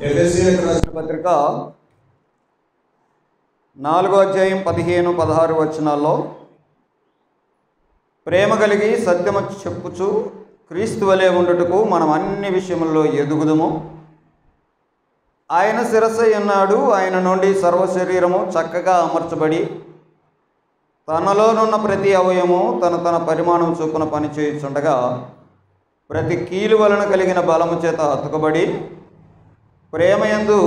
ఎఫెసీయులకు రాసిన పత్రిక 4వ అధ్యాయం 15, 16 వచనాల్లో ప్రేమ కలిగి సత్యము చెప్పుచు క్రీస్తు వలె ఉండుటకు మనం అన్ని విషయముల్లో ఎదుగుదుము. ఆయన శిరస్సు అన్నాడు. ఆయన నుండి సర్వ శరీరము చక్కగా అమర్చబడి తనలోనున్న ప్రతి అవయము తన పరిమాణం చొప్పున పనిచేయుచుండగా ప్రతి కీలు వలన కలిగిన బలము చేత అతుకబడి ప్రేమయందు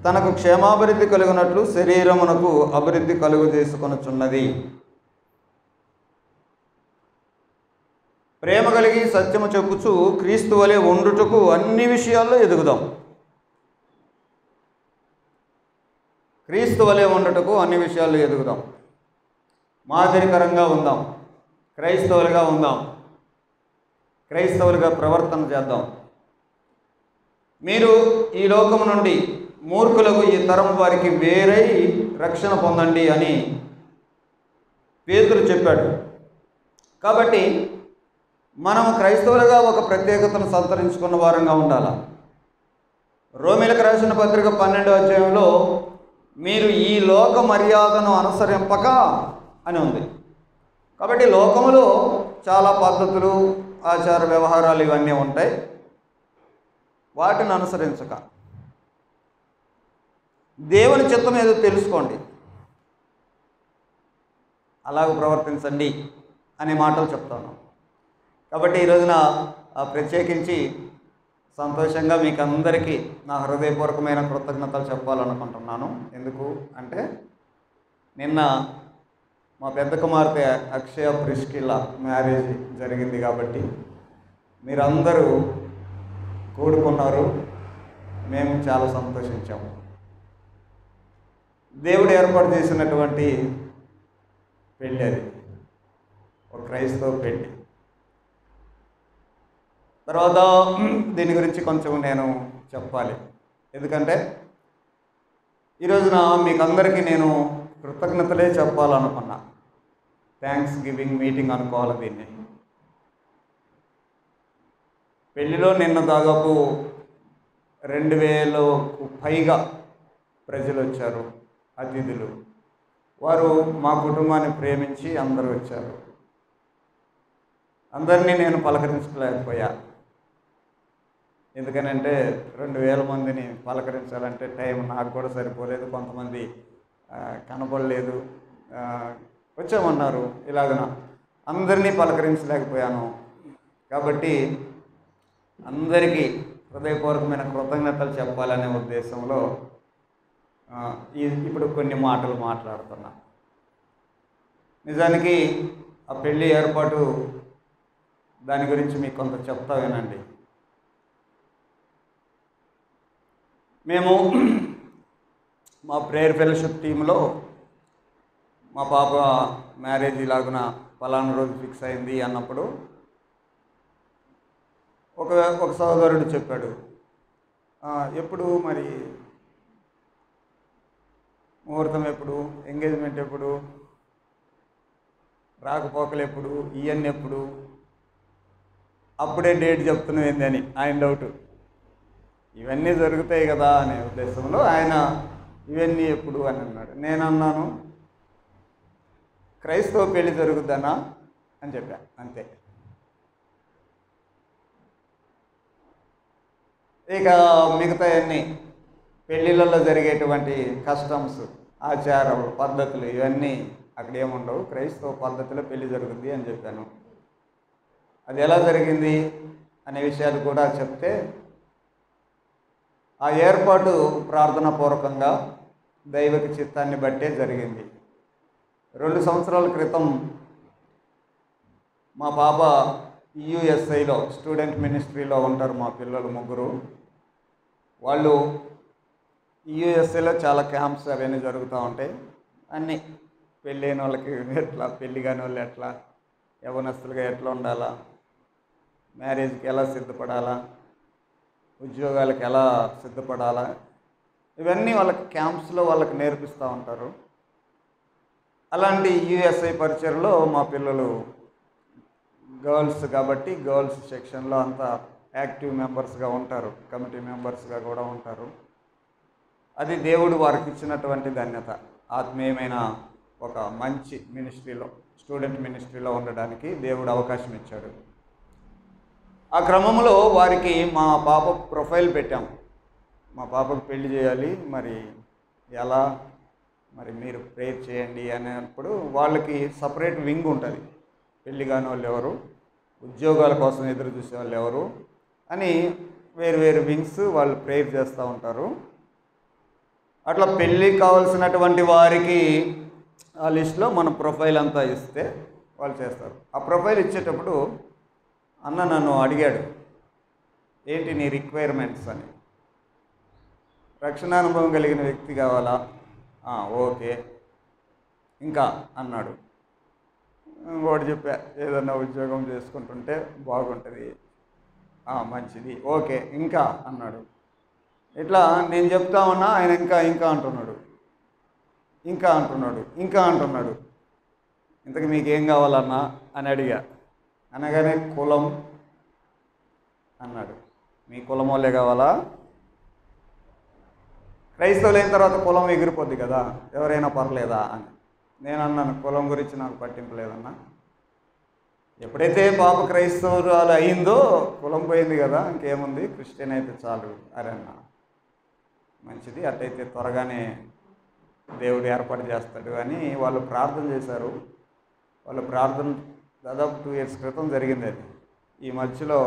తనకు క్షేమాభివృద్ధి కలుగునట్లు శరీరమునకు అభివృద్ధి కలుగు చేసుకొనుచున్నది. ప్రేమ కలిగి సత్యము చెప్పుచు క్రీస్తు వలె ఉండుటకు అన్ని విషయాల్లో ఎదుగుదాం. క్రీస్తు వలె ఉండుటకు అన్ని విషయాల్లో ఎదుగుదాం. మాదిరికరంగా ఉందాం. క్రైస్తవులుగా ఉందాం. క్రైస్తవులుగా ప్రవర్తన చేద్దాం. మీరు ఈ లోకము నుండి మూర్ఖులకు ఈ తరం వారికి వేరై రక్షణ పొందండి అని పేతురు చెప్పాడు. కాబట్టి మనం క్రైస్తవులుగా ఒక ప్రత్యేకతను సంతరించుకున్న వారంగా ఉండాలి. రోమీలకు రాసిన పత్రిక 12వ అధ్యాయంలో మీరు ఈ లోక మర్యాదను అనుసరింపక అని ఉంది. కాబట్టి లోకములో చాలా పద్ధతులు, ఆచార వ్యవహారాలు ఇవన్నీ ఉంటాయి. వాటిని అనుసరించక దేవుని చిత్తం ఏదో తెలుసుకోండి, అలాగ ప్రవర్తించండి అనే మాటలు చెప్తాను. కాబట్టి ఈ రోజున ప్రత్యేకించి సంతోషంగా మీకు అందరికీ నా హృదయపూర్వకమైన కృతజ్ఞతలు చెప్పాలనుకుంటున్నాను. ఎందుకు అంటే నిన్న మా పెద్ద కుమార్తె అక్షయ ప్రిస్కిల్ల మ్యారేజ్ జరిగింది. కాబట్టి మీరందరూ కూడుకున్నారు. మేము చాలా సంతోషించాము. దేవుడు ఏర్పాటు చేసినటువంటి పెళ్ళి అది, ఒక క్రైస్తవ పెళ్ళి. తర్వాత దీని గురించి కొంచెం నేను చెప్పాలి. ఎందుకంటే ఈరోజున మీకు అందరికీ నేను కృతజ్ఞతలే చెప్పాలనుకున్నా. థ్యాంక్స్ గివింగ్ మీటింగ్ అనుకోవాలి దీన్ని. పెళ్ళిలో నిన్న దాదాపు 2000కు పైగా ప్రజలు వచ్చారు, అతిథులు. వారు మా కుటుంబాన్ని ప్రేమించి అందరూ వచ్చారు. అందరినీ నేను పలకరించలేకపోయా. ఎందుకనంటే 2000 మందిని పలకరించాలంటే టైం నాకు కూడా సరిపోలేదు. కొంతమంది కనపడలేదు, వచ్చామన్నారు. ఇలాగన అందరినీ పలకరించలేకపోయాను. కాబట్టి అందరికీ హృదయపూర్వకమైన కృతజ్ఞతలు చెప్పాలనే ఉద్దేశంలో ఇప్పుడు కొన్ని మాటలు మాట్లాడుతున్నా. నిజానికి ఆ పెళ్ళి ఏర్పాటు దాని గురించి మీకు కొంత చెప్తా వినండి. మేము మా ప్రేయర్ ఫెలోషిప్ టీంలో మా పాప మ్యారేజ్ ఇలాగున పలానా రోజు ఫిక్స్ అయింది అన్నప్పుడు ఒక సహోదరుడు చెప్పాడు, ఎప్పుడు మరి ముహూర్తం ఎప్పుడు, ఎంగేజ్మెంట్ ఎప్పుడు, రాకపోకలు ఎప్పుడు, ఇవన్నీ ఎప్పుడు, అప్పుడే డేట్ చెప్తున్నావు ఏందని ఆయన డౌట్. ఇవన్నీ జరుగుతాయి కదా అనే ఉద్దేశంలో ఆయన ఇవన్నీ ఎప్పుడు అని అన్నాడు. నేను అన్నాను, క్రైస్తవ పెళ్ళి జరుగుద్దనా అని చెప్పా, అంతే. ఇక మిగతా అన్నీ పెళ్ళిళ్ళల్లో జరిగేటువంటి కస్టమ్స్, ఆచారాలు, పద్ధతులు ఇవన్నీ అక్కడ ఏముండవు. క్రైస్తవ పద్ధతిలో పెళ్ళి జరుగుద్ది అని చెప్పాను. అది ఎలా జరిగింది అనే విషయాలు కూడా చెప్తే, ఆ ఏర్పాటు ప్రార్థనాపూర్వకంగా దైవిక చిత్తాన్ని బట్టే జరిగింది. 2 సంవత్సరాల క్రితం మా పాప యుఎస్ఐలో స్టూడెంట్ మినిస్ట్రీలో ఉంటారు. మా పిల్లలు ముగ్గురు. వాళ్ళు యుఎస్ఐలో చాలా క్యాంప్స్ అవన్నీ జరుగుతూ ఉంటాయి. అన్నీ పెళ్ళైన వాళ్ళకి ఎట్లా, పెళ్ళి కాని వాళ్ళు ఎట్లా, యవనస్తులుగా ఎట్లా ఉండాలా, మ్యారేజ్కి ఎలా సిద్ధపడాలా, ఉద్యోగాలకు ఎలా సిద్ధపడాలా, ఇవన్నీ వాళ్ళకి క్యాంప్స్లో వాళ్ళకి నేర్పిస్తూ ఉంటారు. అలాంటి యుఎస్ఐ పరిచయలో మా పిల్లలు గర్ల్స్ కాబట్టి గర్ల్స్ సెక్షన్లో అంతా యాక్టివ్ మెంబర్స్గా ఉంటారు, కమిటీ మెంబర్స్గా కూడా ఉంటారు. అది దేవుడు వారికి ఇచ్చినటువంటి ధన్యత. ఆత్మీయమైన ఒక మంచి మినిస్ట్రీలో, స్టూడెంట్ మినిస్ట్రీలో ఉండడానికి దేవుడు అవకాశం ఇచ్చాడు. ఆ క్రమంలో వారికి మా పాప ప్రొఫైల్ పెట్టాం. మా పాపకు పెళ్లి చేయాలి, మరి ఎలా, మరి మీరు ప్రేయర్ చేయండి అనేప్పుడు వాళ్ళకి సపరేట్ వింగ్ ఉంటుంది. పెళ్లి కాని వాళ్ళు ఎవరు, ఉద్యోగాల కోసం ఎదురు చూసే వాళ్ళు ఎవరు అని వేరు వేరు వింగ్స్ వాళ్ళు ప్రేయర్ చేస్తూ ఉంటారు. అట్లా పెళ్ళి కావాల్సినటువంటి వారికి ఆ లిస్ట్లో మన ప్రొఫైల్ అంతా ఇస్తే వాళ్ళు చేస్తారు. ఆ ప్రొఫైల్ ఇచ్చేటప్పుడు అన్న నన్ను అడిగాడు, ఏంటి నీ రిక్వైర్మెంట్స్ అని. రక్షణానుభవం కలిగిన వ్యక్తి కావాలా? ఓకే. ఇంకా అన్నాడు. ఇంకోటి చెప్పా, ఏదన్నా ఉద్యోగం చేసుకుంటుంటే బాగుంటుంది. మంచిది, ఓకే. ఇంకా అన్నాడు. ఇట్లా నేను చెప్తా ఉన్నా, ఆయన ఇంకా ఇంకా అంటున్నాడు, ఇంకా అంటున్నాడు, ఇంకా అంటున్నాడు. ఇంతకు మీకేం కావాలన్నా అని అడిగా. అనగానే కులం అన్నాడు. మీ కులం వాళ్ళే కావాలా? క్రైస్తవులు అయిన తర్వాత కులం ఎగిరిపోద్ది కదా, ఎవరైనా పర్లేదా అని. నేను అన్నాను, కులం గురించి నాకు పట్టింపు లేదన్నా. ఎప్పుడైతే పాప క్రైస్తవురాలు అయిందో కులం పోయింది కదా, ఇంకేముంది, క్రిస్టియన్ అయితే చాలు అని అన్నా. మంచిది, అట్టయితే త్వరగానే దేవుడు ఏర్పాటు చేస్తాడు అని వాళ్ళు ప్రార్థన చేశారు. వాళ్ళ ప్రార్థన దాదాపు 2 years క్రితం జరిగింది. అది ఈ మధ్యలో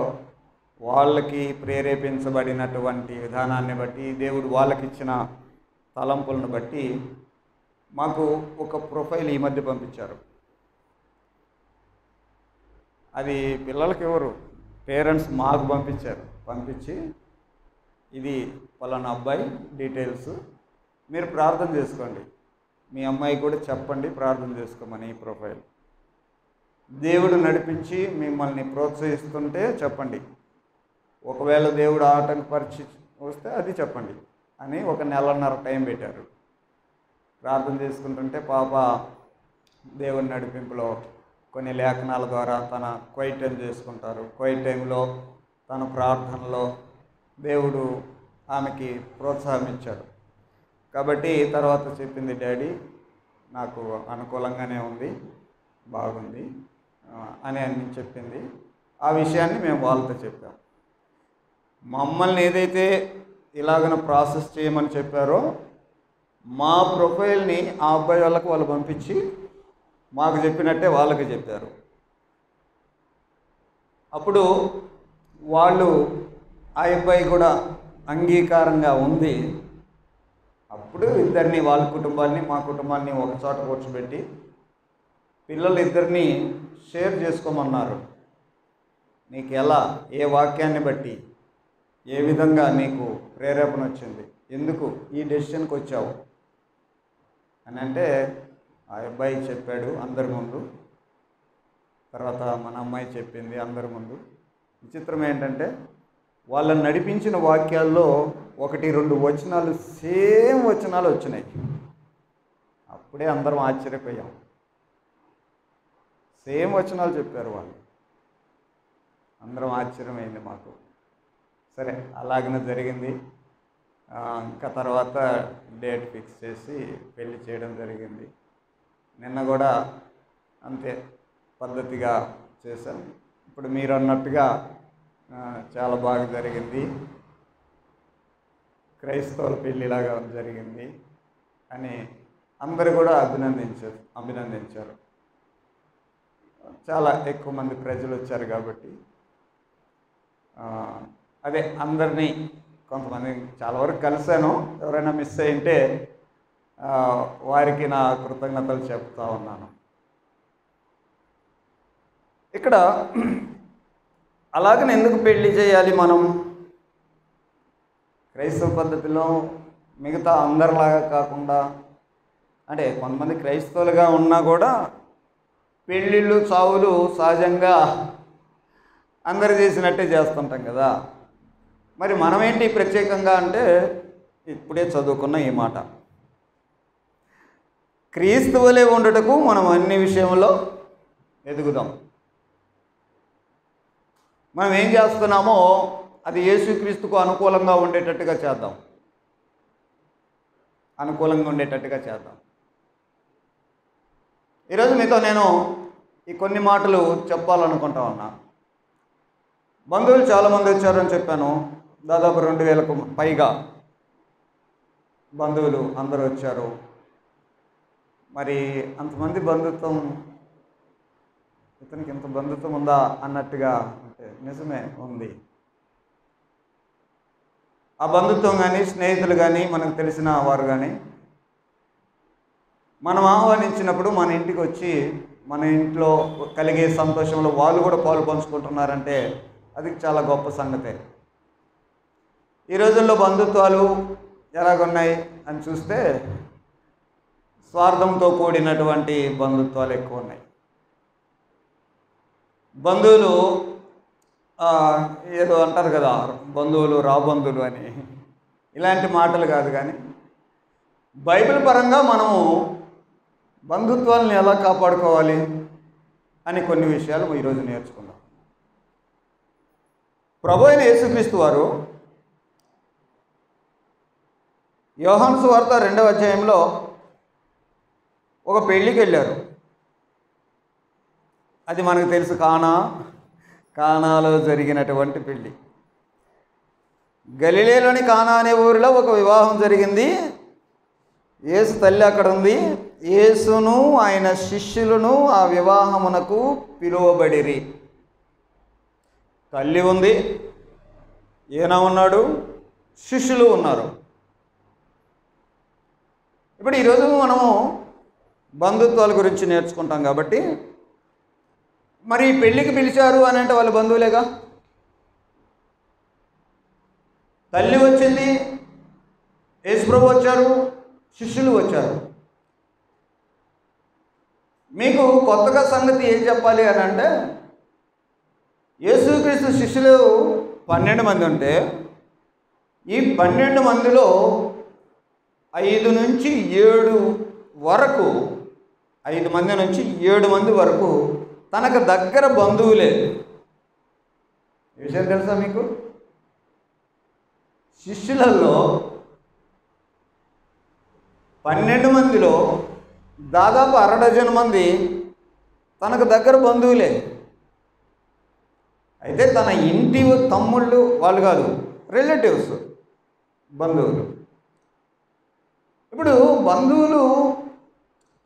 వాళ్ళకి ప్రేరేపించబడినటువంటి విధానాన్ని బట్టి, దేవుడు వాళ్ళకి ఇచ్చిన తలంపులను బట్టి మాకు ఒక ప్రొఫైల్ ఈ మధ్య పంపించారు. అది పిల్లలకి ఎవరు, పేరెంట్స్ మాకు పంపించారు. పంపించి ఇది పలానా అబ్బాయి డీటెయిల్స్, మీరు ప్రార్థన చేసుకోండి, మీ అమ్మాయి కూడా చెప్పండి ప్రార్థన చేసుకోమని. ఈ ప్రొఫైల్ దేవుడు నడిపించి మిమ్మల్ని ప్రోత్సహిస్తుంటే చెప్పండి, ఒకవేళ దేవుడు ఆటంకపరిచి వస్తే అది చెప్పండి అని 1 నెలన్నర టైం పెట్టారు. ప్రార్థన చేసుకుంటుంటే పాప దేవుని నడిపింపులో కొన్ని లేఖనాల ద్వారా తన క్వైట్ టైం చేసుకుంటారు. క్వైట్ టైంలో తన ప్రార్థనలో దేవుడు ఆమెకి ప్రోత్సాహం ఇచ్చాడు. కాబట్టి తర్వాత చెప్పింది, డాడీ నాకు అనుకూలంగానే ఉంది, బాగుంది అని చెప్పింది. ఆ విషయాన్ని మేము వాళ్ళతో చెప్పాం. మమ్మల్ని ఏదైతే ఇలాగన ప్రాసెస్ చేయమని చెప్పారో మా ప్రొఫైల్ని ఆ అబ్బాయి వాళ్ళకు వాళ్ళు పంపించి మాకు చెప్పినట్టే వాళ్ళకి చెప్పారు. అప్పుడు వాళ్ళు, ఆ అబ్బాయి కూడా అంగీకారంగా ఉంది. అప్పుడు ఇద్దరిని, వాళ్ళ కుటుంబాన్ని మా కుటుంబాన్ని ఒక చోట కూర్చోబెట్టి పిల్లలు ఇద్దరిని షేర్ చేసుకోమన్నారు. నీకు ఎలా, ఏ వాక్యాన్ని బట్టి, ఏ విధంగా నీకు ప్రేరేపణ వచ్చింది, ఎందుకు ఈ డెసిషన్కి వచ్చావు అని అంటే ఆ అబ్బాయి చెప్పాడు అందరి ముందు. తర్వాత మన అమ్మాయి చెప్పింది అందరి ముందు. విచిత్రం ఏంటంటే వాళ్ళని నడిపించిన వాక్యాల్లో 1-2 వచనాలు, సేమ్ వచనాలు వచ్చినాయి. అప్పుడే అందరం ఆశ్చర్యపోయాం. సేమ్ వచనాలు చెప్పారు వాళ్ళు. అందరం ఆశ్చర్యమైంది మాకు. సరే, అలాగనే జరిగింది. ఇంకా తర్వాత డేట్ ఫిక్స్ చేసి పెళ్లి చేయడం జరిగింది. నిన్న కూడా అంతే పద్ధతిగా చేశాం. ఇప్పుడు మీరు అన్నట్టుగా చాలా బాగా జరిగింది, క్రైస్తవుల పెళ్ళిలాగా జరిగింది అని అందరూ కూడా అభినందించారు. చాలా ఎక్కువ మంది ప్రజలు వచ్చారు కాబట్టి అదే అందరినీ, కొంతమంది చాలా వరకు కలిశాను. ఎవరైనా మిస్ అయింటే వారికి నా కృతజ్ఞతలు చెప్తా ఉన్నాను. ఇక్కడ అలాగని ఎందుకు పెళ్లి చేయాలి మనం? క్రైస్తవ పద్ధతిలో మిగతా అందరిలాగా కాకుండా, అంటే కొంతమంది క్రైస్తవులుగా ఉన్నా కూడా పెళ్ళిళ్ళు చావులు సహజంగా అందరు చేసినట్టే చేస్తుంటాం కదా. మరి మనమేంటి ప్రత్యేకంగా అంటే, ఇప్పుడే చదువుకున్న ఈ మాట, క్రీస్తువులే ఉండుటకు మనం అన్ని విషయంలో ఎదుగుదాం. మనం ఏం చేస్తున్నామో అది యేసుక్రీస్తుకు అనుకూలంగా ఉండేటట్టుగా చేద్దాం, అనుకూలంగా ఉండేటట్టుగా చేద్దాం. ఈరోజు మీతో నేను ఈ కొన్ని మాటలు చెప్పాలనుకుంటా ఉన్నా. బంధువులు చాలామంది వచ్చారని చెప్పాను. దాదాపు 2000కు పైగా బంధువులు అందరూ వచ్చారు. మరి అంతమంది బంధుత్వం, ఇతనికి ఇంత బంధుత్వం ఉందా అన్నట్టుగా అంటే నిజమే ఉంది. ఆ బంధుత్వం కానీ, స్నేహితులు కానీ, మనకు తెలిసిన వారు కానీ మనం ఆహ్వానించినప్పుడు మన ఇంటికి వచ్చి మన ఇంట్లో కలిగే సంతోషంలో వాళ్ళు కూడా పాలు పంచుకుంటున్నారంటే అది చాలా గొప్ప సంగతే. ఈ రోజుల్లో బంధుత్వాలు ఎలాగున్నాయి అని చూస్తే స్వార్థంతో కూడినటువంటి బంధుత్వాలు ఎక్కువ ఉన్నాయి. బంధువులు ఏదో అంటారు కదా, బంధువులు రాబంధువులు అని, ఇలాంటి మాటలు కాదు. కానీ బైబిల్ పరంగా మనము బంధుత్వాలను ఎలా కాపాడుకోవాలి అని కొన్ని విషయాలు ఈరోజు నేర్చుకుందాం. ప్రభు అయిన యేసుక్రీస్తు వారు యోహాను సువార్త 2వ అధ్యాయంలో ఒక పెళ్ళికి వెళ్ళారు. అది మనకు తెలుసు, కానాలో జరిగినటువంటి పెళ్ళి. గలిలేలోని కానా అనే ఊరిలో ఒక వివాహం జరిగింది. యేసు తల్లి అక్కడ ఉంది. యేసును ఆయన శిష్యులను ఆ వివాహమునకు పిలువబడిరి. తల్లి ఉంది, ఈయన ఉన్నాడు, శిష్యులు ఉన్నారు. ఇప్పుడు ఈరోజు మనము బంధుత్వాల గురించి నేర్చుకుంటాం కాబట్టి, మరి పెళ్ళికి పిలిచారు అని అంటే వాళ్ళ బంధువులేగా. తల్లి వచ్చింది, యేసుప్రభు వచ్చారు, శిష్యులు వచ్చారు. మీకు కొత్తగా సంగతి ఏం చెప్పాలి అని అంటే, యేసుక్రీస్తు శిష్యులు 12 మంది ఉంటే ఈ 12 మందిలో 5 నుంచి 7 వరకు, 5 మంది నుంచి 7 మంది వరకు తనకు దగ్గర బంధువులే. ఈ విషయం తెలుసా మీకు? శిష్యులలో 12 మందిలో దాదాపు 1/2 డజన్ మంది తనకు దగ్గర బంధువులే. అయితే తన ఇంటి తమ్ముళ్ళు వాళ్ళు కాదు, రిలేటివ్స్, బంధువులు. ఇప్పుడు బంధువులు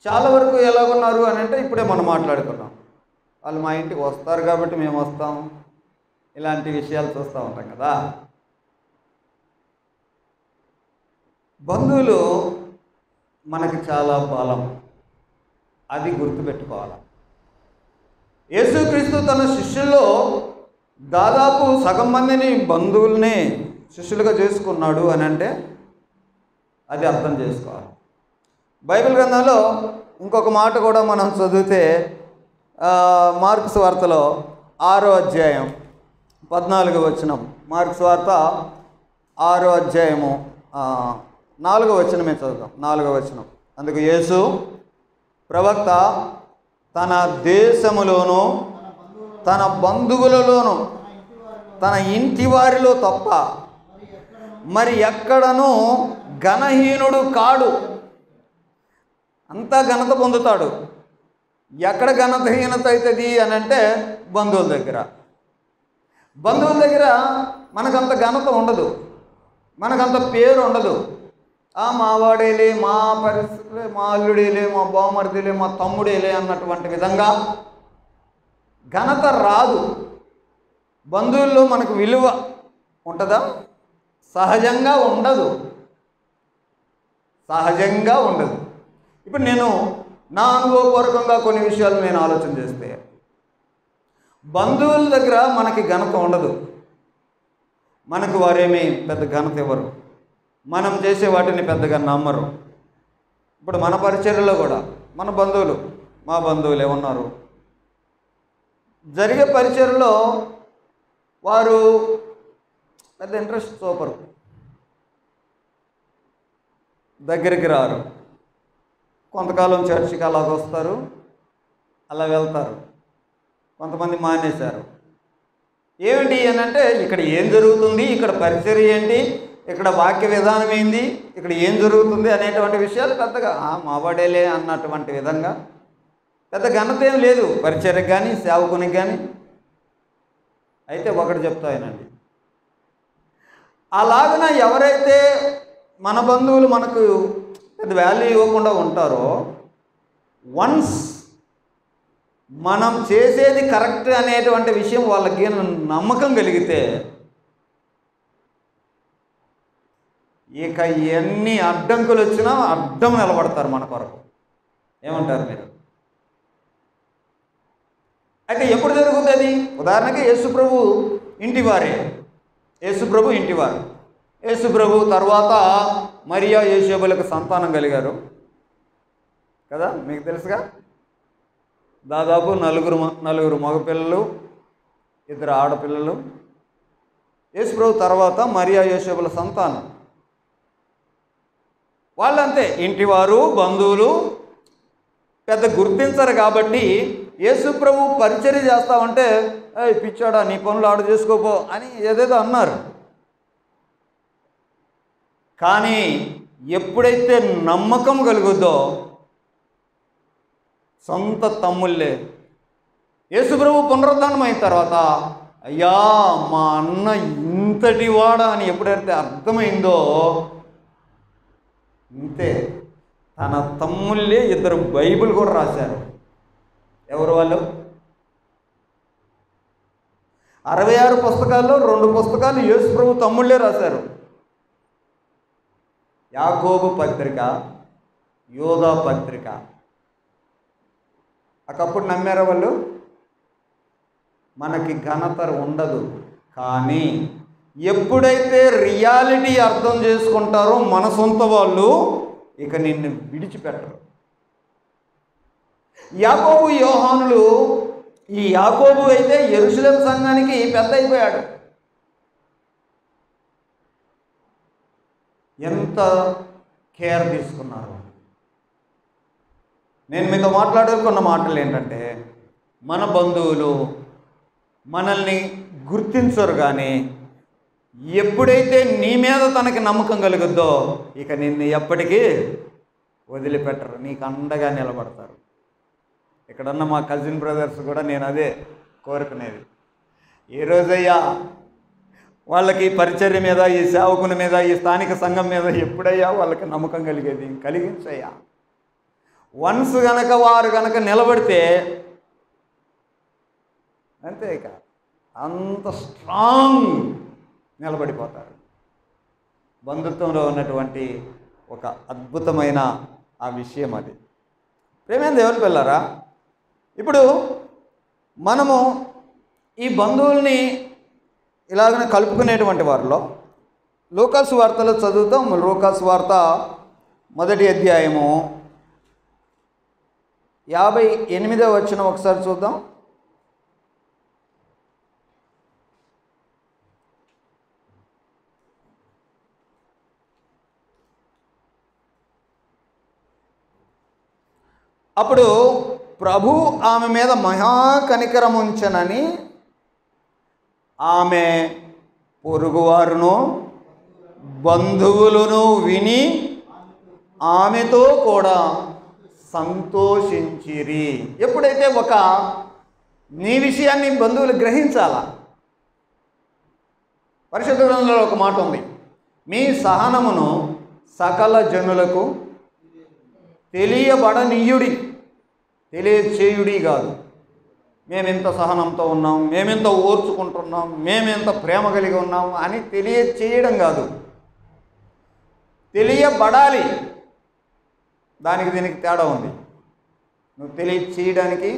చాలా వరకు ఎలాగున్నారు అని అంటే ఇప్పుడే మనం మాట్లాడుకున్నాం. వాళ్ళు మా ఇంటికి వస్తారు కాబట్టి మేము వస్తాం, ఇలాంటి విషయాలు చూస్తూ ఉంటాం కదా. బంధువులు మనకి చాలా బలం, అది గుర్తుపెట్టుకోవాలి. యేసుక్రీస్తు తన శిష్యుల్లో దాదాపు సగం మందిని బంధువుల్ని శిష్యులుగా చేసుకున్నాడు అని అంటే అది అర్థం చేసుకోవాలి. బైబిల్ గ్రంథంలో ఇంకొక మాట కూడా మనం చదివితే మార్కు సువార్తలో 6వ అధ్యాయం 14వ వచనం, మార్కు సువార్త 6వ అధ్యాయము 4వ వచనమే చదువుతాం. 4వ వచనం. అందుకు యేసు ప్రవక్త తన దేశములోను తన బంధువులలోను తన ఇంటి వారిలో తప్ప మరి ఎక్కడనూ ఘనహీనుడు కాడు. అంతా ఘనత పొందుతాడు. ఎక్కడ ఘనతహీనత అవుతుంది అని అంటే బంధువుల దగ్గర. బంధువుల దగ్గర మనకంత ఘనత ఉండదు, మనకంత పేరు ఉండదు. మా వాడేలే, మా పరిస్థితులే, మా అల్లుడేలే, మా బావమరిదిలే, మా తమ్ముడేలే అన్నటువంటి విధంగా ఘనత రాదు. బంధువుల్లో మనకు విలువ ఉంటుందా? సహజంగా ఉండదు, సహజంగా ఉండదు. ఇప్పుడు నేను నా అనుభవపూర్వకంగా కొన్ని విషయాలు నేను ఆలోచన చేస్తే, బంధువుల దగ్గర మనకి ఘనత ఉండదు. మనకు వారేమీ పెద్ద ఘనత ఇవ్వరు, మనం చేసే వాటిని పెద్దగా నమ్మరు. ఇప్పుడు మన పరిచర్యలో కూడా మన బంధువులు, మా బంధువులు ఏమన్నారు, జరిగే పరిచర్యలో వారు పెద్ద ఇంట్రెస్ట్ చూపరు, దగ్గరికి రారు. కొంతకాలం చర్చికి అలాగ వస్తారు, అలా వెళ్తారు. కొంతమంది మానేశారు. ఏమిటి అని అంటే ఇక్కడ ఏం జరుగుతుంది, ఇక్కడ పరిచర్య ఏంటి, ఇక్కడ వాక్య విధానం ఏంది, ఇక్కడ ఏం జరుగుతుంది అనేటువంటి విషయాలు పెద్దగా మావాడేలే అన్నటువంటి విధంగా పెద్ద ఘనత ఏం లేదు పరిచర్యకు కానీ సేవకునికి కానీ. అయితే ఒకటి చెప్తానండి, అలాగన ఎవరైతే మన బంధువులు మనకు పెద్ద వాల్యూ ఇవ్వకుండా ఉంటారో, వన్స్ మనం చేసేది కరెక్ట్ అనేటువంటి విషయం వాళ్ళకి నమ్మకం కలిగితే ఇక ఎన్ని అడ్డంకులు వచ్చినా అడ్డం నిలబడతారు మన కొరకు. ఏమంటారు మీరు? అయితే ఎప్పుడు జరుగుతుంది? ఉదాహరణకి యేసుప్రభు ఇంటివారే, యేసుప్రభు ఇంటివారు. యేసుప్రభు తర్వాత మరియా యోసేపులకు సంతానం కలిగారు కదా, మీకు తెలుసుగా. దాదాపు నలుగురు మగపిల్లలు, 2 ఆడపిల్లలు. యేసుప్రభు తర్వాత మరియా యోసేపుల సంతానం. వాళ్ళంతే, ఇంటివారు, బంధువులు పెద్ద గుర్తించరు. కాబట్టి యేసుప్రభు పరిచర్య చేస్తామంటే పిచ్చాడా నీ పనులు ఆడు చేసుకోపో అని ఏదేదో అన్నారు. కానీ ఎప్పుడైతే నమ్మకం కలుగుద్దో, సొంత తమ్ముళ్ళే యేసుప్రభు పునరుద్ధానం అయిన తర్వాత అయ్యా మా అన్న ఇంతటి వాడా అని ఎప్పుడైతే అర్థమైందో, ఇంతే తన తమ్ముళ్ళే 2 బైబిల్ కూడా రాశారు. ఎవరు వాళ్ళు? 66 పుస్తకాల్లో 2 పుస్తకాలు యేసుప్రభు తమ్ముళ్ళే రాశారు. యాకోబు పత్రిక, యోధా పత్రిక. ఒకప్పుడు నమ్మారా వాళ్ళు? మనకి ఘనత ఉండదు. కానీ ఎప్పుడైతే రియాలిటీ అర్థం చేసుకుంటారో మన సొంత వాళ్ళు, ఇక నిన్ను విడిచిపెట్టరు. యాకోబు యోహానులు, ఈ యాకోబు అయితే యెరూషలేము సంఘానికి పెద్ద అయిపోయాడు. ఎంత కేర్ తీసుకున్నారు. నేను మీతో మాట్లాడుకున్న మాటలు ఏంటంటే, మన బంధువులు మనల్ని గుర్తించరు, కానీ ఎప్పుడైతే నీ మీద తనకి నమ్మకం కలుగుద్దో ఇక నిన్ను ఎప్పటికీ వదిలిపెట్టరు, నీకు అండగా నిలబడతారు. ఇక్కడున్న మా కజిన్ బ్రదర్స్ కూడా నేను అదే కోరుకునేది. ఏ రోజయ్యా వాళ్ళకి పరిచర్య మీద, ఈ సేవకుని మీద, ఈ స్థానిక సంఘం మీద ఎప్పుడయ్యా వాళ్ళకి నమ్మకం కలిగేది? కలిగించయ్యా. వన్స్ గనక వారు గనక నిలబడితే అంతే, ఇక అంత స్ట్రాంగ్ నిలబడిపోతారు. బంధుత్వంలో ఉన్నటువంటి ఒక అద్భుతమైన ఆ విషయం అది. ప్రేమైన దేవుని పిల్లరా, ఇప్పుడు మనము ఈ బంధువుల్ని ఇలాగనే కలుపుకునేటువంటి వారిలో లూకాసు వార్తలో చదువుతాం. లూకాసు వార్త 1వ అధ్యాయము 58వ వచనం ఒకసారి చూద్దాం. అప్పుడు ప్రభు ఆమె మీద మహా కనికరముంచనని ఆమె పొరుగువారును బంధువులను విని ఆమెతో కూడా సంతోషించిరి. ఎప్పుడైతే నీ విషయాన్ని బంధువులు గ్రహించాలా. పరిశుద్ధ గ్రంథంలో ఒక మాట ఉంది, మీ సహనమును సకల జనులకు తెలియచేయుడి కాదు. మేమెంత సహనంతో ఉన్నాం, మేమెంత ఓర్చుకుంటున్నాం, మేమెంత ప్రేమ కలిగి ఉన్నాం అని తెలియచేయడం కాదు, తెలియబడాలి. దానికి దీనికి తేడా ఉంది. నువ్వు తెలియచేయడానికి,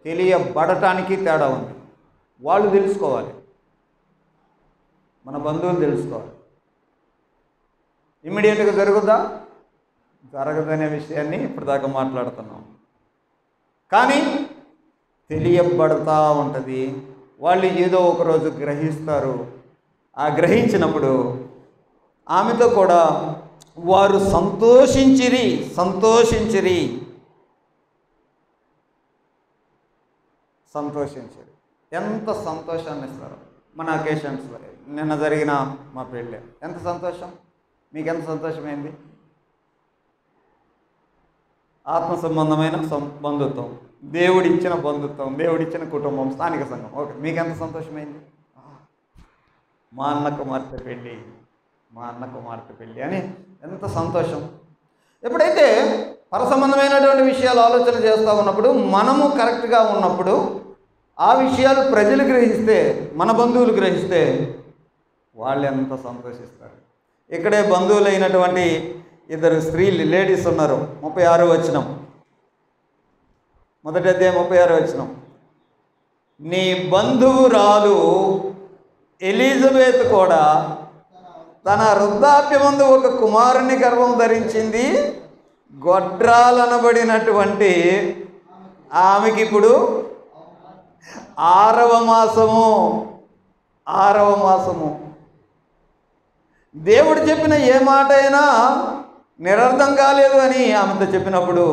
తెలియబడటానికి తేడా ఉంది. వాళ్ళు తెలుసుకోవాలి, మన బంధువులు తెలుసుకోవాలి. ఇమ్మీడియట్గా జరుగుద్దా? జరగదనే విషయాన్ని ఇప్పటిదాకా మాట్లాడుతున్నాం. కానీ తెలియబడతా ఉంటుంది. వాళ్ళు ఏదో ఒకరోజు గ్రహిస్తారు. ఆ గ్రహించినప్పుడు ఆమెతో కూడా వారు సంతోషించిరి. ఎంత సంతోషాన్ని ఇస్తారు. మన అకేషన్స్లో నిన్న జరిగిన మా పెళ్ళి ఎంత సంతోషం, మీకు ఎంత సంతోషమైంది? ఆత్మ సంబంధమైన బంధుత్వం, దేవుడిచ్చిన బంధుత్వం, దేవుడిచ్చిన కుటుంబం, స్థానిక సంఘం. ఓకే, మీకు ఎంత సంతోషమైంది? మా అన్న కుమార్తె పెళ్ళి అని ఎంత సంతోషం. ఎప్పుడైతే పరసంబంధమైనటువంటి విషయాలు ఆలోచన చేస్తూ ఉన్నప్పుడు, మనము కరెక్ట్గా ఉన్నప్పుడు, ఆ విషయాలు ప్రజలు గ్రహిస్తే, మన బంధువులు గ్రహిస్తే వాళ్ళు ఎంత సంతోషిస్తారు. ఇక్కడే బంధువులైనటువంటి ఇద్దరు లేడీస్ ఉన్నారు. 36వ వచనం, మొదటి అధ్యాయం 36వ వచనం. నీ బంధువురాలు ఎలిజబెత్ కూడా తన వృద్ధాప్యమందు ఒక కుమారుని గర్భం ధరించింది. గొడ్రాలనబడినటువంటి ఆమెకి ఇప్పుడు 6వ మాసము. దేవుడు చెప్పిన ఏ మాట అయినా నిరర్థం కాలేదు అని ఆమెతో చెప్పినప్పుడు,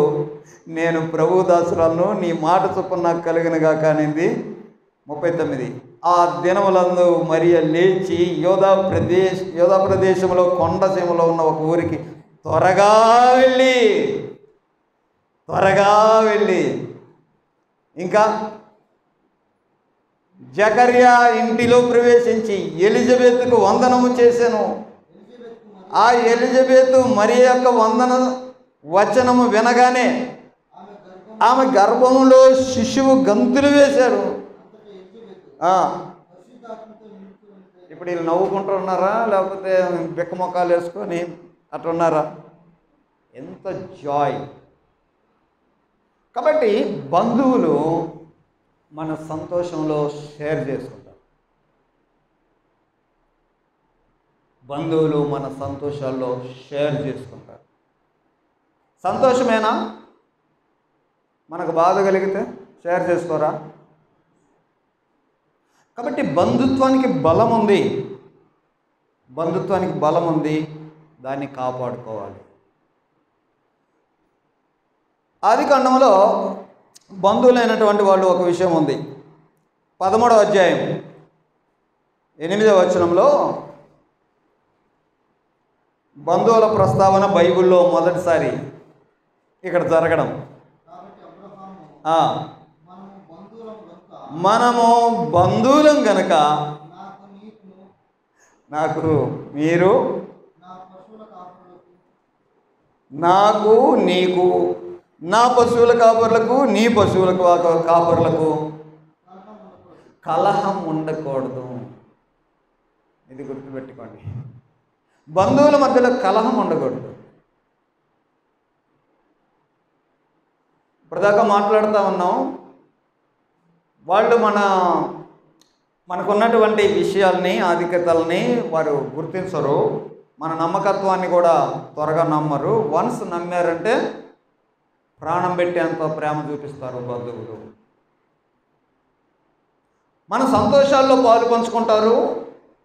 నేను ప్రభు దాసురాలను, నీ మాట చొప్పున నాకు కలిగినగా కానింది. 39. ఆ దినములందు మరియ లేచి యోధా ప్రదేశంలో కొండసీమలో ఉన్న ఒక ఊరికి త్వరగా వెళ్ళి ఇంకా జకర్యా ఇంటిలో ప్రవేశించి ఎలిజబెత్కు వందనము చేసెను. ఆ ఎలిజబెత్ మరియ యొక్క వందన వచనము వినగానే ఆమె గర్భంలో శిశువు గంతులు వేశారు. ఇప్పుడు వీళ్ళు నవ్వుకుంటూ ఉన్నారా, లేకపోతే బిక్కమొక్కాలు వేసుకొని అట్లున్నారా? ఎంత జాయ్. కాబట్టి బంధువులు మన సంతోషంలో షేర్ చేసుకుంటారు. బంధువులు మన సంతోషాల్లో షేర్ చేసుకుంటారు. సంతోషమేనా? మనకు బాధ కలిగితే షేర్ చేసుకోరా? కాబట్టి బంధుత్వానికి బలం ఉంది, దాన్ని కాపాడుకోవాలి. ఆదికాండంలో బంధువులైనటువంటి వాళ్ళు ఒక విషయం ఉంది. 13వ అధ్యాయం 8వ వచనంలో బంధువుల ప్రస్తావన బైబిల్లో మొదటిసారి ఇక్కడ జరగడం. మనము బంధువులం గనక నాకు మీరు, నాకు నీకు, నా పశువుల కాపర్లకు నీ పశువుల కాపర్లకు కలహం ఉండకూడదు. ఇది గుర్తుపెట్టుకోండి. బంధువుల మధ్యలో కలహం ఉండకూడదు. ఇప్పటిదాకా మాట్లాడుతూ ఉన్నాం, వాళ్ళు మనకున్నటువంటి విషయాల్ని, ఆధిక్యతల్ని వారు గుర్తించరు. మన నమ్మకత్వాన్ని కూడా త్వరగా నమ్మరు. వన్స్ నమ్మారంటే ప్రాణం పెట్టేంత ప్రేమ చూపిస్తారు బంధువులు. మన సంతోషాల్లో పాలు పంచుకుంటారు.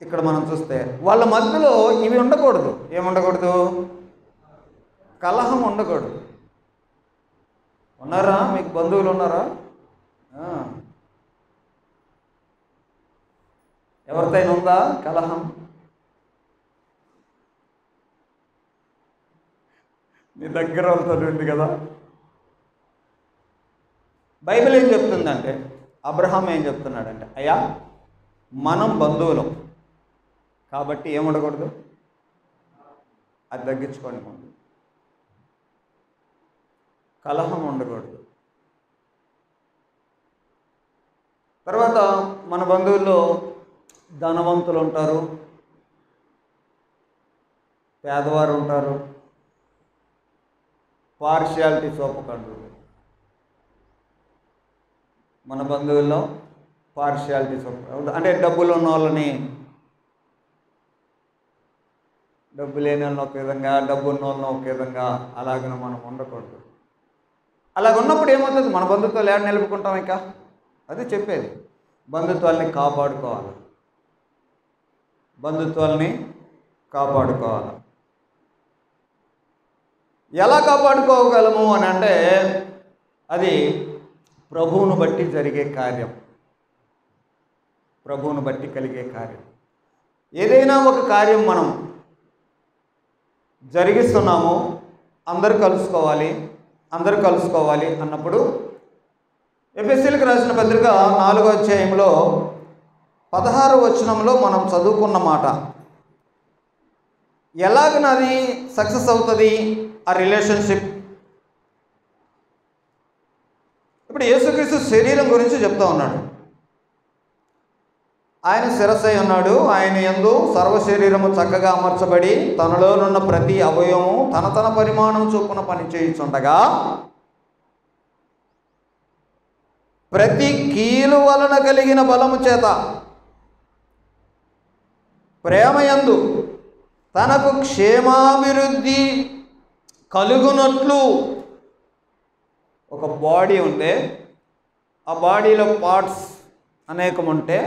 ఇక్కడ మనం చూస్తే వాళ్ళ మధ్యలో ఇవి ఉండకూడదు. ఏముండకూడదు? కలహం ఉండకూడదు. ఉన్నారా? మీకు బంధువులు ఉన్నారా? ఎవరితోనైనా ఉందా కలహం? నీ దగ్గర వాళ్ళతో ఉంది కదా. బైబిల్ ఏం చెప్తుందంటే, అబ్రహాం ఏం చెప్తున్నాడంటే, అయ్యా మనం బంధువులం కాబట్టి ఏముండకూడదు, అది తగ్గించుకోండి, ముందు కలహం ఉండకూడదు. తర్వాత మన బంధువుల్లో ధనవంతులు ఉంటారు, పేదవారు ఉంటారు. పార్షియాలిటీ చూపకండి. మన బంధువుల్లో పార్షియాలిటీ చూప, అంటే డబ్బులు ఉన్న వాళ్ళని డబ్బు లేని వాళ్ళని ఒక విధంగా, డబ్బు ఉన్న వాళ్ళని ఒక విధంగా, అలాగనే మనం ఉండకూడదు. అలాగ ఉన్నప్పుడు ఏమవుతుంది? మన బంధుత్వాలు ఏడ నిలుపుకుంటాం? ఇంకా అది చెప్పేది. బంధుత్వాల్ని కాపాడుకోవాలి. ఎలా కాపాడుకోగలము అని అంటే, అది ప్రభువును బట్టి జరిగే కార్యం. ప్రభువును బట్టి కలిగే కార్యం. ఏదైనా ఒక కార్యం మనం జరిగిస్తున్నాము, అందరూ కలుసుకోవాలి అన్నప్పుడు ఎఫెసీయులకు రాసిన పత్రిక 4వ అధ్యాయంలో 16వ వచనంలో మనం చదువుకున్న మాట, ఎలాగనది సక్సెస్ అవుతుంది ఆ రిలేషన్షిప్. ఇప్పుడు యేసుక్రీస్తు శరీరం గురించి చెప్తా ఉన్నాడు. ఆయన శిరస్సై ఉన్నాడు, ఆయన యందు సర్వ శరీరము చక్కగా అమర్చబడి తనలోనున్న ప్రతి అవయవము తన పరిమాణం చొప్పున పనిచేయుచుండగా ప్రతి కీలు వలన కలిగిన బలము చేత ప్రేమయందు తనకు క్షేమాభివృద్ధి కలుగునట్లు, ఒక బాడీ ఉంటే ఆ బాడీలో పార్ట్స్ అనేకం ఉంటే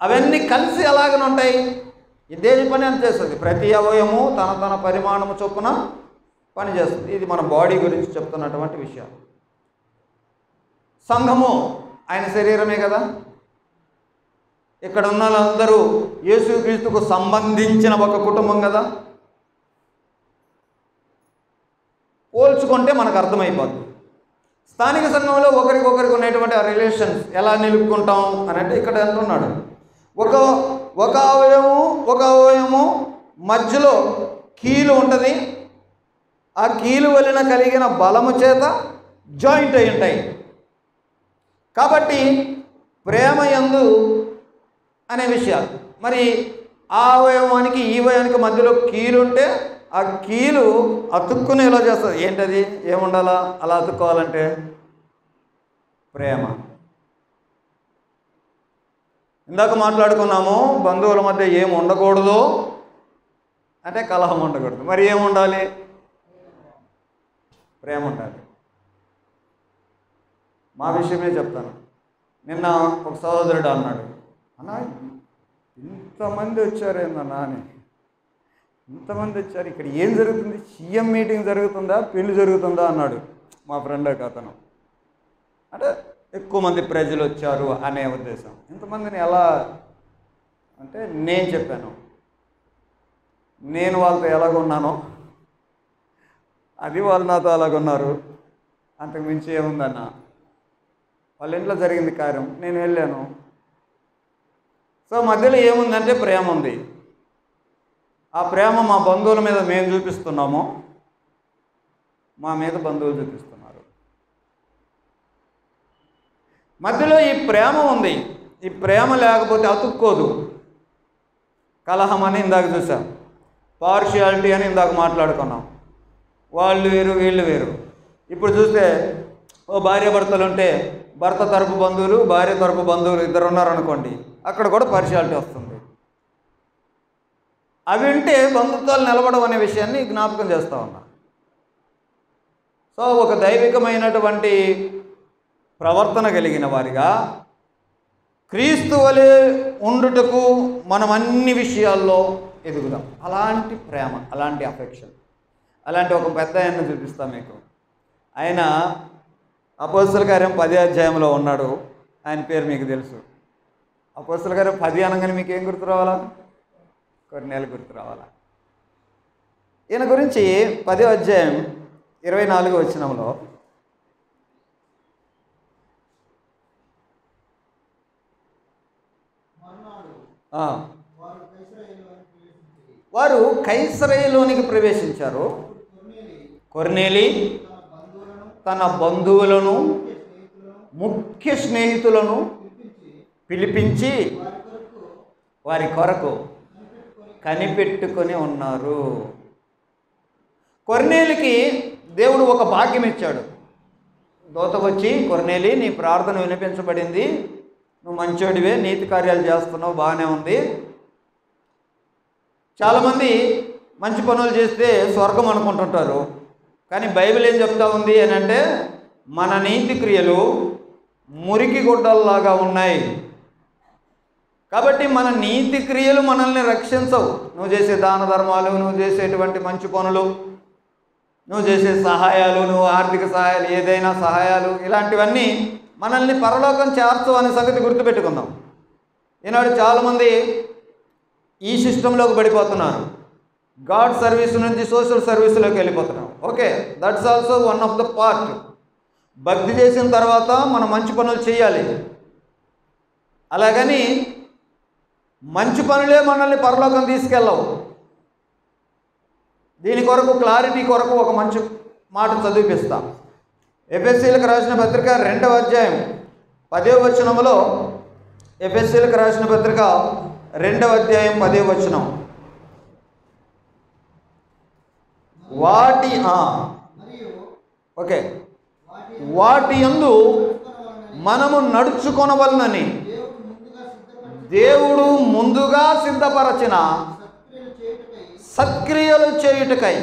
అవన్నీ కలిసి ఎలాగనే ఉంటాయి, ఇదే పని అని చేస్తుంది. ప్రతి అవయవము తన పరిమాణము చొప్పున పనిచేస్తుంది. ఇది మన బాడీ గురించి చెప్తున్నటువంటి విషయం. సంఘము ఆయన శరీరమే కదా. ఇక్కడ ఉన్న వాళ్ళందరూ యేసుక్రీస్తుకు సంబంధించిన ఒక కుటుంబం కదా. పోల్చుకుంటే మనకు అర్థమైపోతుంది. స్థానిక సంఘంలో ఒకరికొకరికి ఉన్నటువంటి ఆ రిలేషన్స్ ఎలా నిలుపుకుంటాం అని అంటే ఇక్కడ అంటున్నాడు, ఒక అవయవము మధ్యలో కీలు ఉంటుంది. ఆ కీలు వలన కలిగిన బలము చేత జాయింట్ అయి ఉంటాయి. కాబట్టి ప్రేమయందు అనే విషయాలు. మరి ఆ అవయవానికి ఈ అవయవానికి మధ్యలో కీలు ఉంటే ఆ కీలు అతుక్కునేలా చేస్తుంది. ఏంటది, ఏముండాలా అలా అతుక్కోవాలంటే? ప్రేమ. ఇందాక మాట్లాడుకున్నాము, బంధువుల మధ్య ఏం ఉండకూడదు అంటే కలహం ఉండకూడదు. మరి ఏముండాలి? ప్రేమ ఉండాలి. మా విషయమే చెప్తాను. నిన్న ఒక సహోదరుడు అన్నాడు, అన్న ఇంతమంది వచ్చారేందన్నా అని. ఇంతమంది వచ్చారు, ఇక్కడ ఏం జరుగుతుంది? సీఎం మీటింగ్ జరుగుతుందా, పెళ్లి జరుగుతుందా అన్నాడు మా ఫ్రెండ్ ఒక అతను. అంటే ఎక్కువ మంది ప్రజలు వచ్చారు అనే ఉద్దేశం. ఇంతమందిని ఎలా అంటే నేను చెప్పాను, నేను వాళ్ళతో ఎలాగున్నానో అది వాళ్ళు నాతో అలాగున్నారు, అంతకు మించి ఏముందన్న. వాళ్ళ ఇంట్లో జరిగింది కార్యం, నేను వెళ్ళాను. సో మధ్యలో ఏముందంటే ప్రేమ ఉంది. ఆ ప్రేమ మా బంధువుల మీద మేము చూపిస్తున్నాము, మా మీద బంధువులు చూపిస్తున్నారు. మధ్యలో ఈ ప్రేమ ఉంది. ఈ ప్రేమ లేకపోతే అతుక్కోదు. కలహం అని ఇందాక చూసాం, పార్షియాలిటీ అని ఇందాక మాట్లాడుకున్నాం. వాళ్ళు వేరు వీళ్ళు వేరు. ఇప్పుడు చూస్తే ఓ భార్యాభర్తలు ఉంటే భర్త తరపు బంధువులు భార్య తరపు బంధువులు ఇద్దరు ఉన్నారనుకోండి, అక్కడ కూడా పార్షియాలిటీ వస్తుంది. అవి ఉంటే బంధుత్వాలు నిలబడవు అనే విషయాన్ని జ్ఞాపకం చేస్తూ ఉన్నా. సో ఒక దైవికమైనటువంటి ప్రవర్తన కలిగిన వారిగా క్రీస్తు వలె ఉండుటకు మనం అన్ని విషయాల్లో ఎదుగుదాం. అలాంటి ప్రేమ, అలాంటి అఫెక్షన్, అలాంటి ఒక పెద్ద ఆయన్ని చూపిస్తాం మీకు. ఆయన అపోస్తల కార్యం 10వ అధ్యాయంలో ఉన్నాడు. ఆయన పేరు మీకు తెలుసు. అపోస్తల కార్యం 10 అనగానే మీకు ఏం గుర్తు రావాలా? కొర్నేలు గుర్తు రావాలా. ఈయన గురించి 10వ అధ్యాయం 24వ వచనంలో వారు కైసరయలోనికి ప్రవేశించారు. కొర్నేలి తన బంధువులను ముఖ్య స్నేహితులను పిలిపించి వారి కొరకు కనిపెట్టుకొని ఉన్నారు. కొర్నేలికి దేవుడు ఒక భాగ్యం ఇచ్చాడు. దూత వచ్చి, కొర్నేలి నీ ప్రార్థన వినిపించబడింది, నువ్వు మంచోడివే, నీతి కార్యాలు చేస్తున్నావు, బాగానే ఉంది. చాలామంది మంచి పనులు చేస్తే స్వర్గం అనుకుంటుంటారు. కానీ బైబిల్ ఏం చెప్తా ఉంది అని అంటే, మన నీతి క్రియలు మురికి గుడ్డల్లాగా ఉన్నాయి. కాబట్టి మన నీతి క్రియలు మనల్ని రక్షించవు. నువ్వు చేసే దాన ధర్మాలు, నువ్వు చేసేటువంటి మంచి పనులు, నువ్వు చేసే సహాయాలు, నువ్వు ఆర్థిక సహాయాలు, ఏదైనా సహాయాలు, ఇలాంటివన్నీ మనల్ని పరలోకం చేర్చవు అనే సంగతి గుర్తుపెట్టుకుందాం. ఈనాడు చాలామంది ఈ సిస్టంలోకి పడిపోతున్నారు. గాడ్ సర్వీస్ నుంచి సోషల్ సర్వీస్లోకి వెళ్ళిపోతున్నాం. Okay, that's also one of the part. భక్తి చేసిన తర్వాత మనం మంచి పనులు చేయాలి. అలాగని మంచి పనులే మనల్ని పరలోకం తీసుకెళ్ళవు. దీని కొరకు క్లారిటీ కొరకు ఒక మంచి మాట చదివిపిస్తాం. ఎఫెసీలకు రాసిన పత్రిక 2వ అధ్యాయం 10వ వచనంలో, ఎఫెసీలకు రాసిన పత్రిక 2వ అధ్యాయం 10వ వచనం, వాటి యందు మనము నడుచుకొనవలనని దేవుడు ముందుగా సిద్ధపరచిన సత్క్రియలు చేయుటకై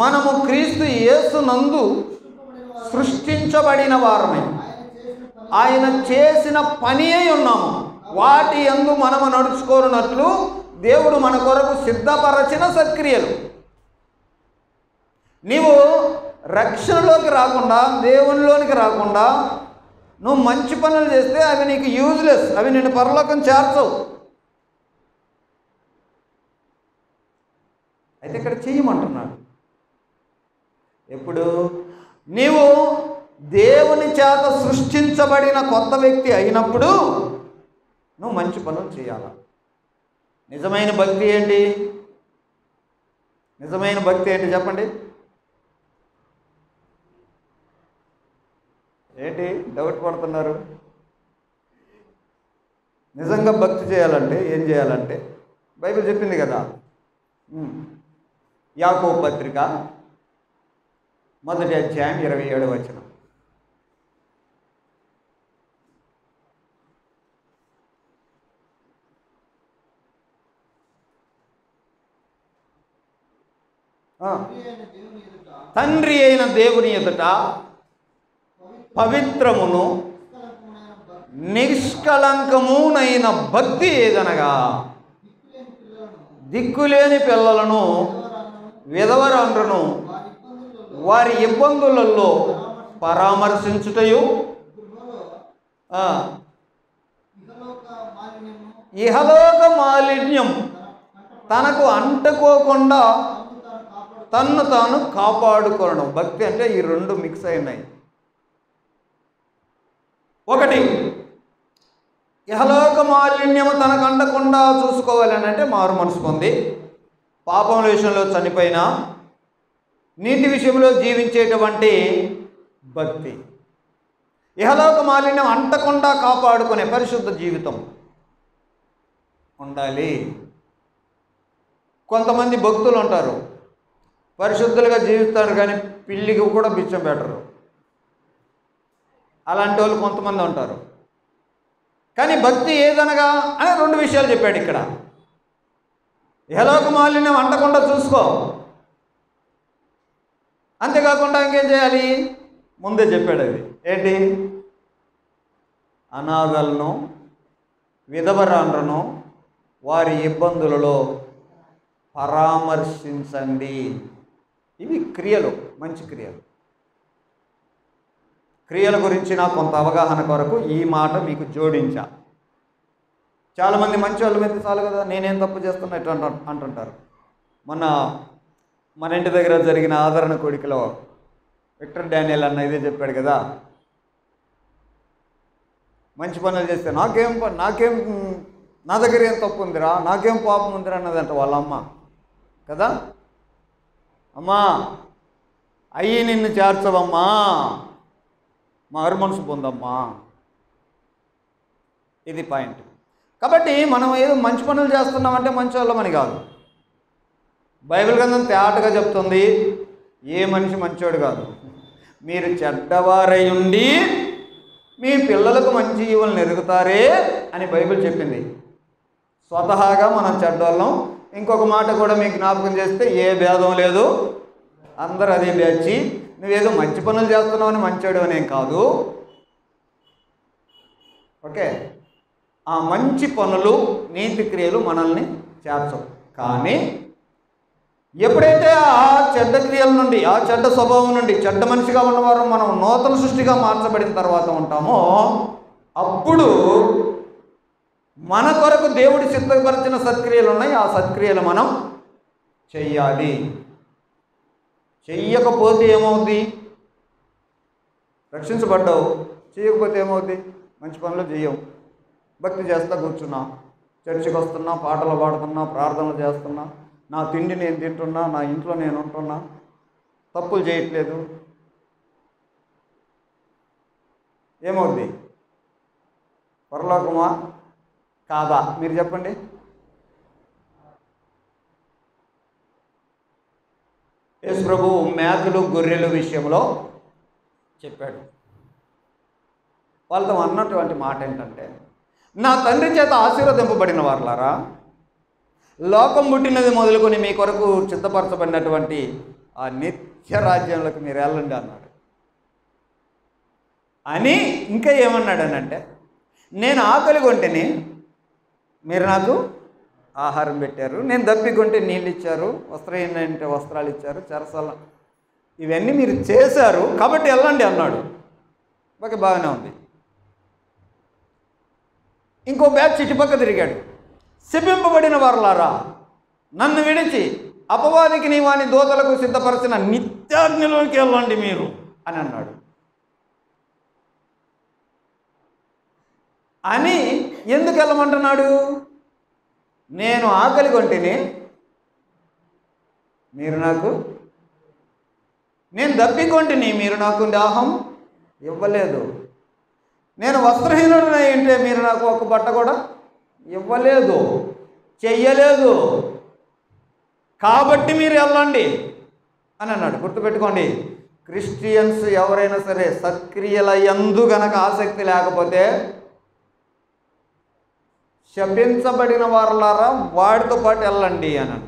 మనము క్రీస్తు యేసునందు సృష్టించబడిన వారమై ఆయన చేసిన పని అయి ఉన్నాము. వాటి యందు మనము నడుచుకోనట్లు దేవుడు మన కొరకు సిద్ధపరచిన సత్క్రియలు. నీవు రక్షణలోకి రాకుండా, దేవునిలోనికి రాకుండా నువ్వు మంచి పనులు చేస్తే అవి నీకు యూజ్లెస్, అవి నిన్ను పరలోకం చేర్చవు. అయితే ఇక్కడ చెయ్యమంటున్నాడు. ఎప్పుడు నీవు దేవుని చేత సృష్టించబడిన కొత్త వ్యక్తి అయినప్పుడు నువ్వు మంచి పనులు చేయాల. నిజమైన భక్తి ఏంటి? నిజమైన భక్తి ఏంటి చెప్పండి? ఏంటి డౌట్ పడుతున్నారు? నిజంగా భక్తి చేయాలంటే ఏం చేయాలంటే బైబిల్ చెప్పింది కదా. యాకోబు పత్రిక 1వ అధ్యాయం 27వ వచనం. తండ్రి అయిన దేవుని ఎదుట పవిత్రమును నిష్కళంకమునైన భక్తి ఏదనగా దిక్కులేని పిల్లలను, విధవరాండ్రను వారి ఇబ్బందులలో పరామర్శించుటయు, ఇహలోక మాలిన్యం తనకు అంటుకోకుండా తన్ను తాను కాపాడుకోవడం. భక్తి అంటే ఈ రెండు మిక్స్ అయినాయి. ఒకటి, ఇహలోక మాలిన్యము తనకు అంటకుండా చూసుకోవాలని అంటే మారు మనసు పొంది పాపం విషయంలో చనిపోయినా నీతి విషయంలో జీవించేటువంటి భక్తి. ఇహలోక మాలిన్యం అంటకుండా కాపాడుకునే పరిశుద్ధ జీవితం ఉండాలి. కొంతమంది భక్తులు ఉంటారు, పరిశుద్ధులుగా జీవిస్తారు కానీ పిల్లికి కూడా బిచ్చం పెట్టరు. అలాంటి వాళ్ళు కొంతమంది ఉంటారు. కానీ భక్తి ఏదనగా అని 2 విషయాలు చెప్పాడు ఇక్కడ. ఇహలోక మాలిన్యం అంటకుండా చూసుకో, అంతేకాకుండా ఇంకేం చేయాలి ముందే చెప్పాడు. అది ఏంటి? అనాథలను, విధవరాండ్రను వారి ఇబ్బందులలో పరామర్శించండి. ఇవి క్రియలు, మంచి క్రియలు. క్రియల గురించి నాకు కొంత అవగాహన కొరకు ఈ మాట మీకు జోడించా. చాలామంది మంచి వాళ్ళ మీద చాలు కదా, నేనేం తప్పు చేస్తున్నా ఎట్లా అంటుంటారు. మొన్న మన ఇంటి దగ్గర జరిగిన ఆదరణ కోడికలో విక్టర్ డానియల్ అన్న ఇదే చెప్పాడు కదా, మంచి పనులు చేస్తే నాకేం నా దగ్గర ఏం తప్పు ఉందిరా, నాకేం పాపం ఉందిరా అన్నదంట వాళ్ళ అమ్మ కదా. అమ్మా అయ్యి నిన్ను చేర్చవమ్మా, మారు మనసు పొందమ్మా. ఇది పాయింట్. కాబట్టి మనం ఏదో మంచి పనులు చేస్తున్నామంటే మంచి వాళ్ళమని కాదు. బైబిల్ గ్రంథం తేటగా చెప్తుంది, ఏ మనిషి మంచోడు కాదు. మీరు చెడ్డవారై ఉండి మీ పిల్లలకు మంచి ఈవులు నెరుగుతారే అని బైబిల్ చెప్పింది. స్వతహాగా మనం చెడ్డవాళ్ళం. ఇంకొక మాట కూడా మీకు జ్ఞాపకం చేస్తే, ఏ భేదం లేదు, అందరూ అదే బ్యాచి. నువ్వేదో మంచి పనులు చేస్తున్నావు అని మంచోడు అనేం కాదు. ఓకే, ఆ మంచి పనులు, నీతి క్రియలు మనల్ని చేర్చవు. కానీ ఎప్పుడైతే ఆ చెడ్డ క్రియల నుండి, ఆ చెడ్డ స్వభావం నుండి, చెడ్డ మనిషిగా ఉన్నవారు మనం నూతన సృష్టిగా మార్చబడిన తర్వాత ఉంటామో, అప్పుడు మన కొరకు దేవుడు సిద్ధపరిచిన సత్క్రియలు ఉన్నాయి. ఆ సత్క్రియలు మనం చెయ్యాలి. చెయ్యకపోతే ఏమవుద్ది? రక్షించబడ్డావు, చేయకపోతే ఏమవుద్ది? మంచి పనులు చెయ్యవు, భక్తి చేస్తా కూర్చున్నా, చర్చికి వస్తున్నా, పాటలు పాడుతున్నా, ప్రార్థనలు చేస్తున్నా, నా తిండి నేను తింటున్నా, నా ఇంట్లో నేను ఉంటున్నా, తప్పులు చేయట్లేదు, ఏమవుద్ది? పరలోకమా కాదా? మీరు చెప్పండి. యేసు ప్రభువు మేకలు గొర్రెల విషయంలో చెప్పాడు. వాళ్ళతో అన్నటువంటి మాట ఏంటంటే, నా తండ్రి చేత ఆశీర్వదింపబడిన వారులారా, లోకం పుట్టినది మొదలుకొని మీ కొరకు సిద్ధపరచబడినటువంటి ఆ నిత్య రాజ్యంలోకి మీరు వెళ్ళండి అన్నాడు. అని ఇంకా ఏమన్నాడనంటే, నేను ఆకలి కొంటేనే మీరు నాకు ఆహారం పెట్టారు, నేను దప్పికొంటే నీళ్ళు ఇచ్చారు, వస్త్రహీన అంటే వస్త్రాలు ఇచ్చారు, చెరసాల ఇవన్నీ మీరు చేశారు కాబట్టి వెళ్ళండి అన్నాడు. ఓకే, బాగానే ఉంది. ఇంకో బ్యాచ్ చుట్టుపక్క తిరిగాడు. శపింపబడిన వారులారా, నన్ను విడిచి అపవాదికి నీ వాని దూతలకు సిద్ధపరిచిన నిత్యాగ్నిలోకి వెళ్ళండి మీరు అని అన్నాడు. అని ఎందుకు వెళ్ళమంటున్నాడు? నేను ఆకలి కొంటిని మీరు నాకు, నేను దప్పికొంటిని మీరు నాకు దాహం ఇవ్వలేదు, నేను వస్త్రహీనుడనై ఉంటే మీరు నాకు ఒక బట్ట కూడా ఇవ్వలేదు, చెయ్యలేదు, కాబట్టి మీరు వెళ్ళండి అని అన్నాడు. గుర్తుపెట్టుకోండి, క్రిస్టియన్స్ ఎవరైనా సరే సత్క్రియల యందు గనక ఆసక్తి లేకపోతే, శపించబడిన వారులారా వాడితో పాటు వెళ్ళండి అని అన్నాడు.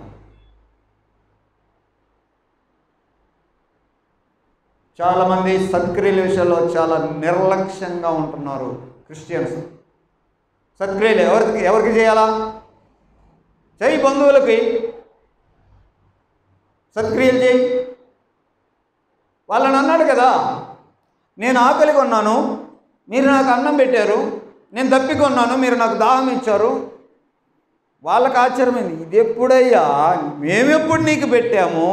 చాలామంది సత్క్రియల విషయంలో చాలా నిర్లక్ష్యంగా ఉంటున్నారు క్రిస్టియన్స్. సత్క్రియలు ఎవరికి చేయాలా? చెయ్యి, బంధువులకి సత్క్రియలు చేయి. వాళ్ళని అన్నాడు కదా, నేను ఆకలి కొన్నాను మీరు నాకు అన్నం పెట్టారు, నేను దప్పికొన్నాను మీరు నాకు దాహం ఇచ్చారు. వాళ్ళకి ఆశ్చర్యమైంది, ఇది ఎప్పుడయ్యా, మేమెప్పుడు నీకు పెట్టాము,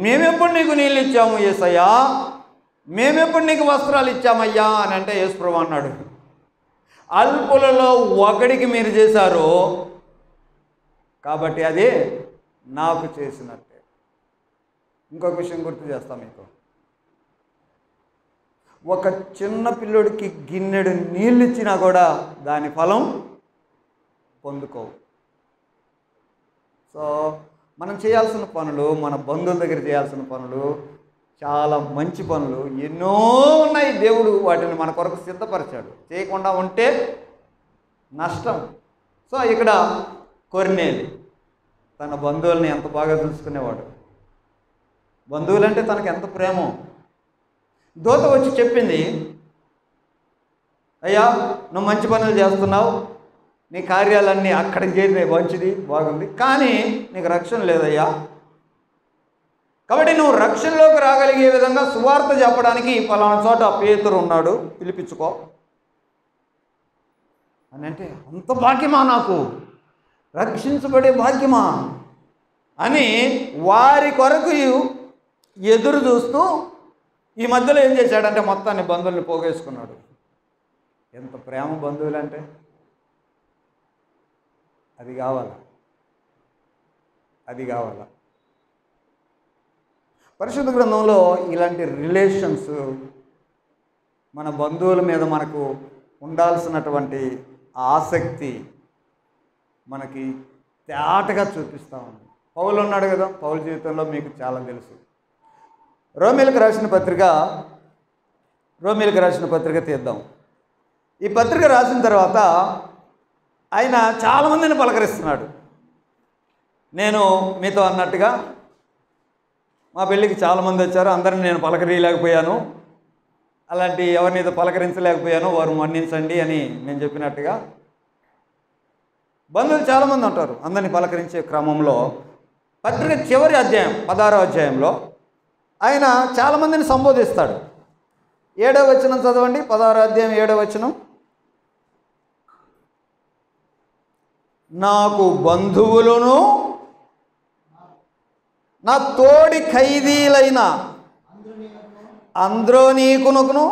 మేమెప్పుడు నీకు నీళ్ళు ఇచ్చాము యేసయ్యా, మేమెప్పుడు నీకు వస్త్రాలు ఇచ్చామయ్యా అని అంటే యేసు ప్రభువు అన్నాడు, అల్పులలో ఒకడికి మీరు చేశారు కాబట్టి అది నాకు చేసినట్టే. ఇంకొక విషయం గుర్తు చేస్తాం మీకు. ఒక చిన్న పిల్లోడికి గిన్నెడు నీళ్ళు ఇచ్చినా కూడా దాని ఫలం పొందుకోవు. సో మనం చేయాల్సిన పనులు, మన బంధువుల దగ్గర చేయాల్సిన పనులు, చాలా మంచి పనులు ఎన్నో ఉన్నాయి. దేవుడు వాటిని మన కొరకు సిద్ధపరిచాడు. చేయకుండా ఉంటే నష్టం. సో ఇక్కడ కొర్నేలి తన బంధువుల్ని ఎంత బాగా చూసుకునేవాడు. బంధువులంటే తనకు ఎంత ప్రేమో. దూత వచ్చి చెప్పింది, అయ్యా నువ్వు మంచి పనులు చేస్తున్నావు, నీ కార్యాలన్నీ అక్కడికి చేరినాయి, మంచిది, బాగుంది, కానీ నీకు రక్షణ లేదయ్యా, కాబట్టి నువ్వు రక్షణలోకి రాగలిగే విధంగా సువార్త చెప్పడానికి పలానా చోట పేతురు ఉన్నాడు, పిలిపించుకో అని అంటే, అంత భాగ్యమా నాకు, రక్షించబడే భాగ్యమా అని వారి కొరకు ఎదురు చూస్తూ ఈ మధ్యలో ఏం చేశాడంటే మొత్తాన్ని బంధువుల్ని పోగేసుకున్నాడు. ఎంత ప్రేమ బంధువులంటే, అది కావాలా, అది కావాలా. పరిశుద్ధ గ్రంథంలో ఇలాంటి రిలేషన్స్, మన బంధువుల మీద మనకు ఉండాల్సినటువంటి ఆసక్తి మనకి తేటగా చూపిస్తూ ఉంది. పౌలు ఉన్నాడు కదా, పౌలు జీవితంలో మీకు చాలా తెలుసు. రోమీలకు రాసిన పత్రిక తీద్దాం. ఈ పత్రిక రాసిన తర్వాత ఆయన చాలామందిని పలకరిస్తున్నాడు. నేను మీతో అన్నట్టుగా మా పెళ్ళికి చాలామంది వచ్చారు, అందరిని నేను పలకరియలేకపోయాను, అలాంటి ఎవరినైతే పలకరించలేకపోయానో వారు మన్నించండి అని నేను చెప్పినట్టుగా బంధువులు చాలామంది ఉంటారు. అందరినీ పలకరించే క్రమంలో పత్రిక చివరి అధ్యాయం 16వ అధ్యాయంలో ఆయన చాలామందిని సంబోధిస్తాడు. 7వ వచనం చదవండి. 16వ అధ్యాయం 7వ వచనం. నాకు బంధువులను నా తోడి ఖైదీలైన అంద్రోనీకును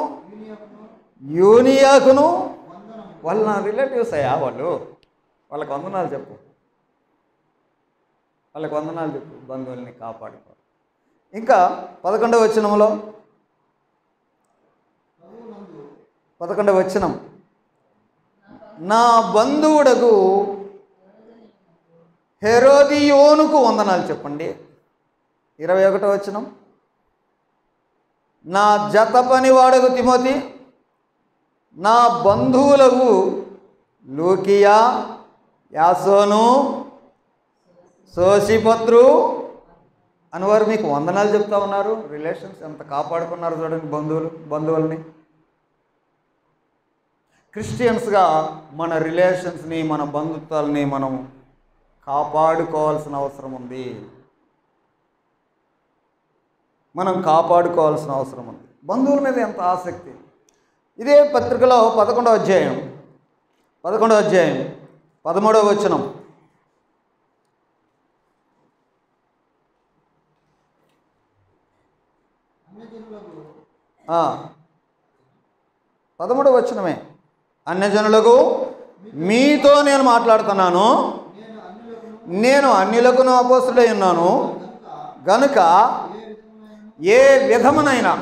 యూనియాకును వాళ్ళు నా రిలేటివ్స్ అయ్యా. వాళ్ళకి వందనాలు చెప్పు, వాళ్ళకి వందనాలు చెప్పు. బంధువుల్ని కాపాడుకో. ఇంకా 11వ వచనంలో 11వ వచనం, నా బంధువుడకు హెరోదియోనుకు వందనాలు చెప్పండి. 21వ వచనం, నా జత పనివాడకు తిమోతి, నా బంధువులకు లూకియా, యాసోను, సోసిపత్రు అనేవారు మీకు వందనాలు చెప్తా ఉన్నారు. రిలేషన్స్ ఎంత కాపాడుకున్నారు చూడండి బంధువుల్ని. క్రిస్టియన్స్గా మన రిలేషన్స్ని, మన బంధుత్వాలని మనం కాపాడుకోవాల్సిన అవసరం ఉంది. మనం కాపాడుకోవాల్సిన అవసరం ఉంది. బంధువుల మీద ఎంత ఆసక్తి. ఇదే పత్రికలో 11వ అధ్యాయం 13వ వచనం, ఆ 13వ వచనమే, అన్యజనులకు మీతో నేను మాట్లాడుతున్నాను, నేను అన్యులకును అపోస్తుడై ఉన్నాను గనుక ఏ విధమునైనా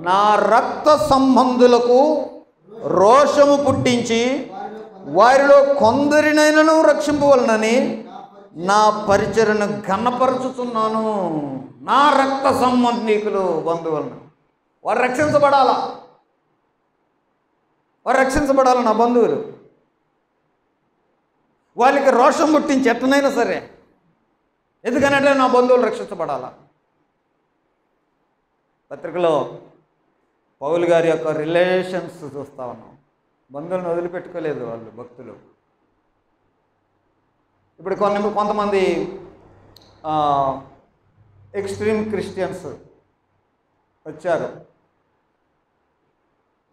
నా రక్త సంబంధులకు రోషము పుట్టించి వారిలో కొందరినైనను రక్షింపవలనని నా పరిచర్యను ఘనపరచుతున్నాను. నా రక్త సంబంధికులు బంధువులను వారు రక్షించబడాలా, నా బంధువులు. వాళ్ళకి రోషం పుట్టించి ఎట్టనైనా సరే, ఎందుకనంటే నా బంధువులు రక్షించబడాలా. పత్రికలో పౌలు గారి యొక్క రిలేషన్స్ చూస్తూ ఉన్నాం. బంధువులను వదిలిపెట్టుకోలేదు వాళ్ళు భక్తులు. ఇప్పుడు కొంతమంది ఎక్స్ట్రీమ్ క్రిస్టియన్స్ వచ్చారు.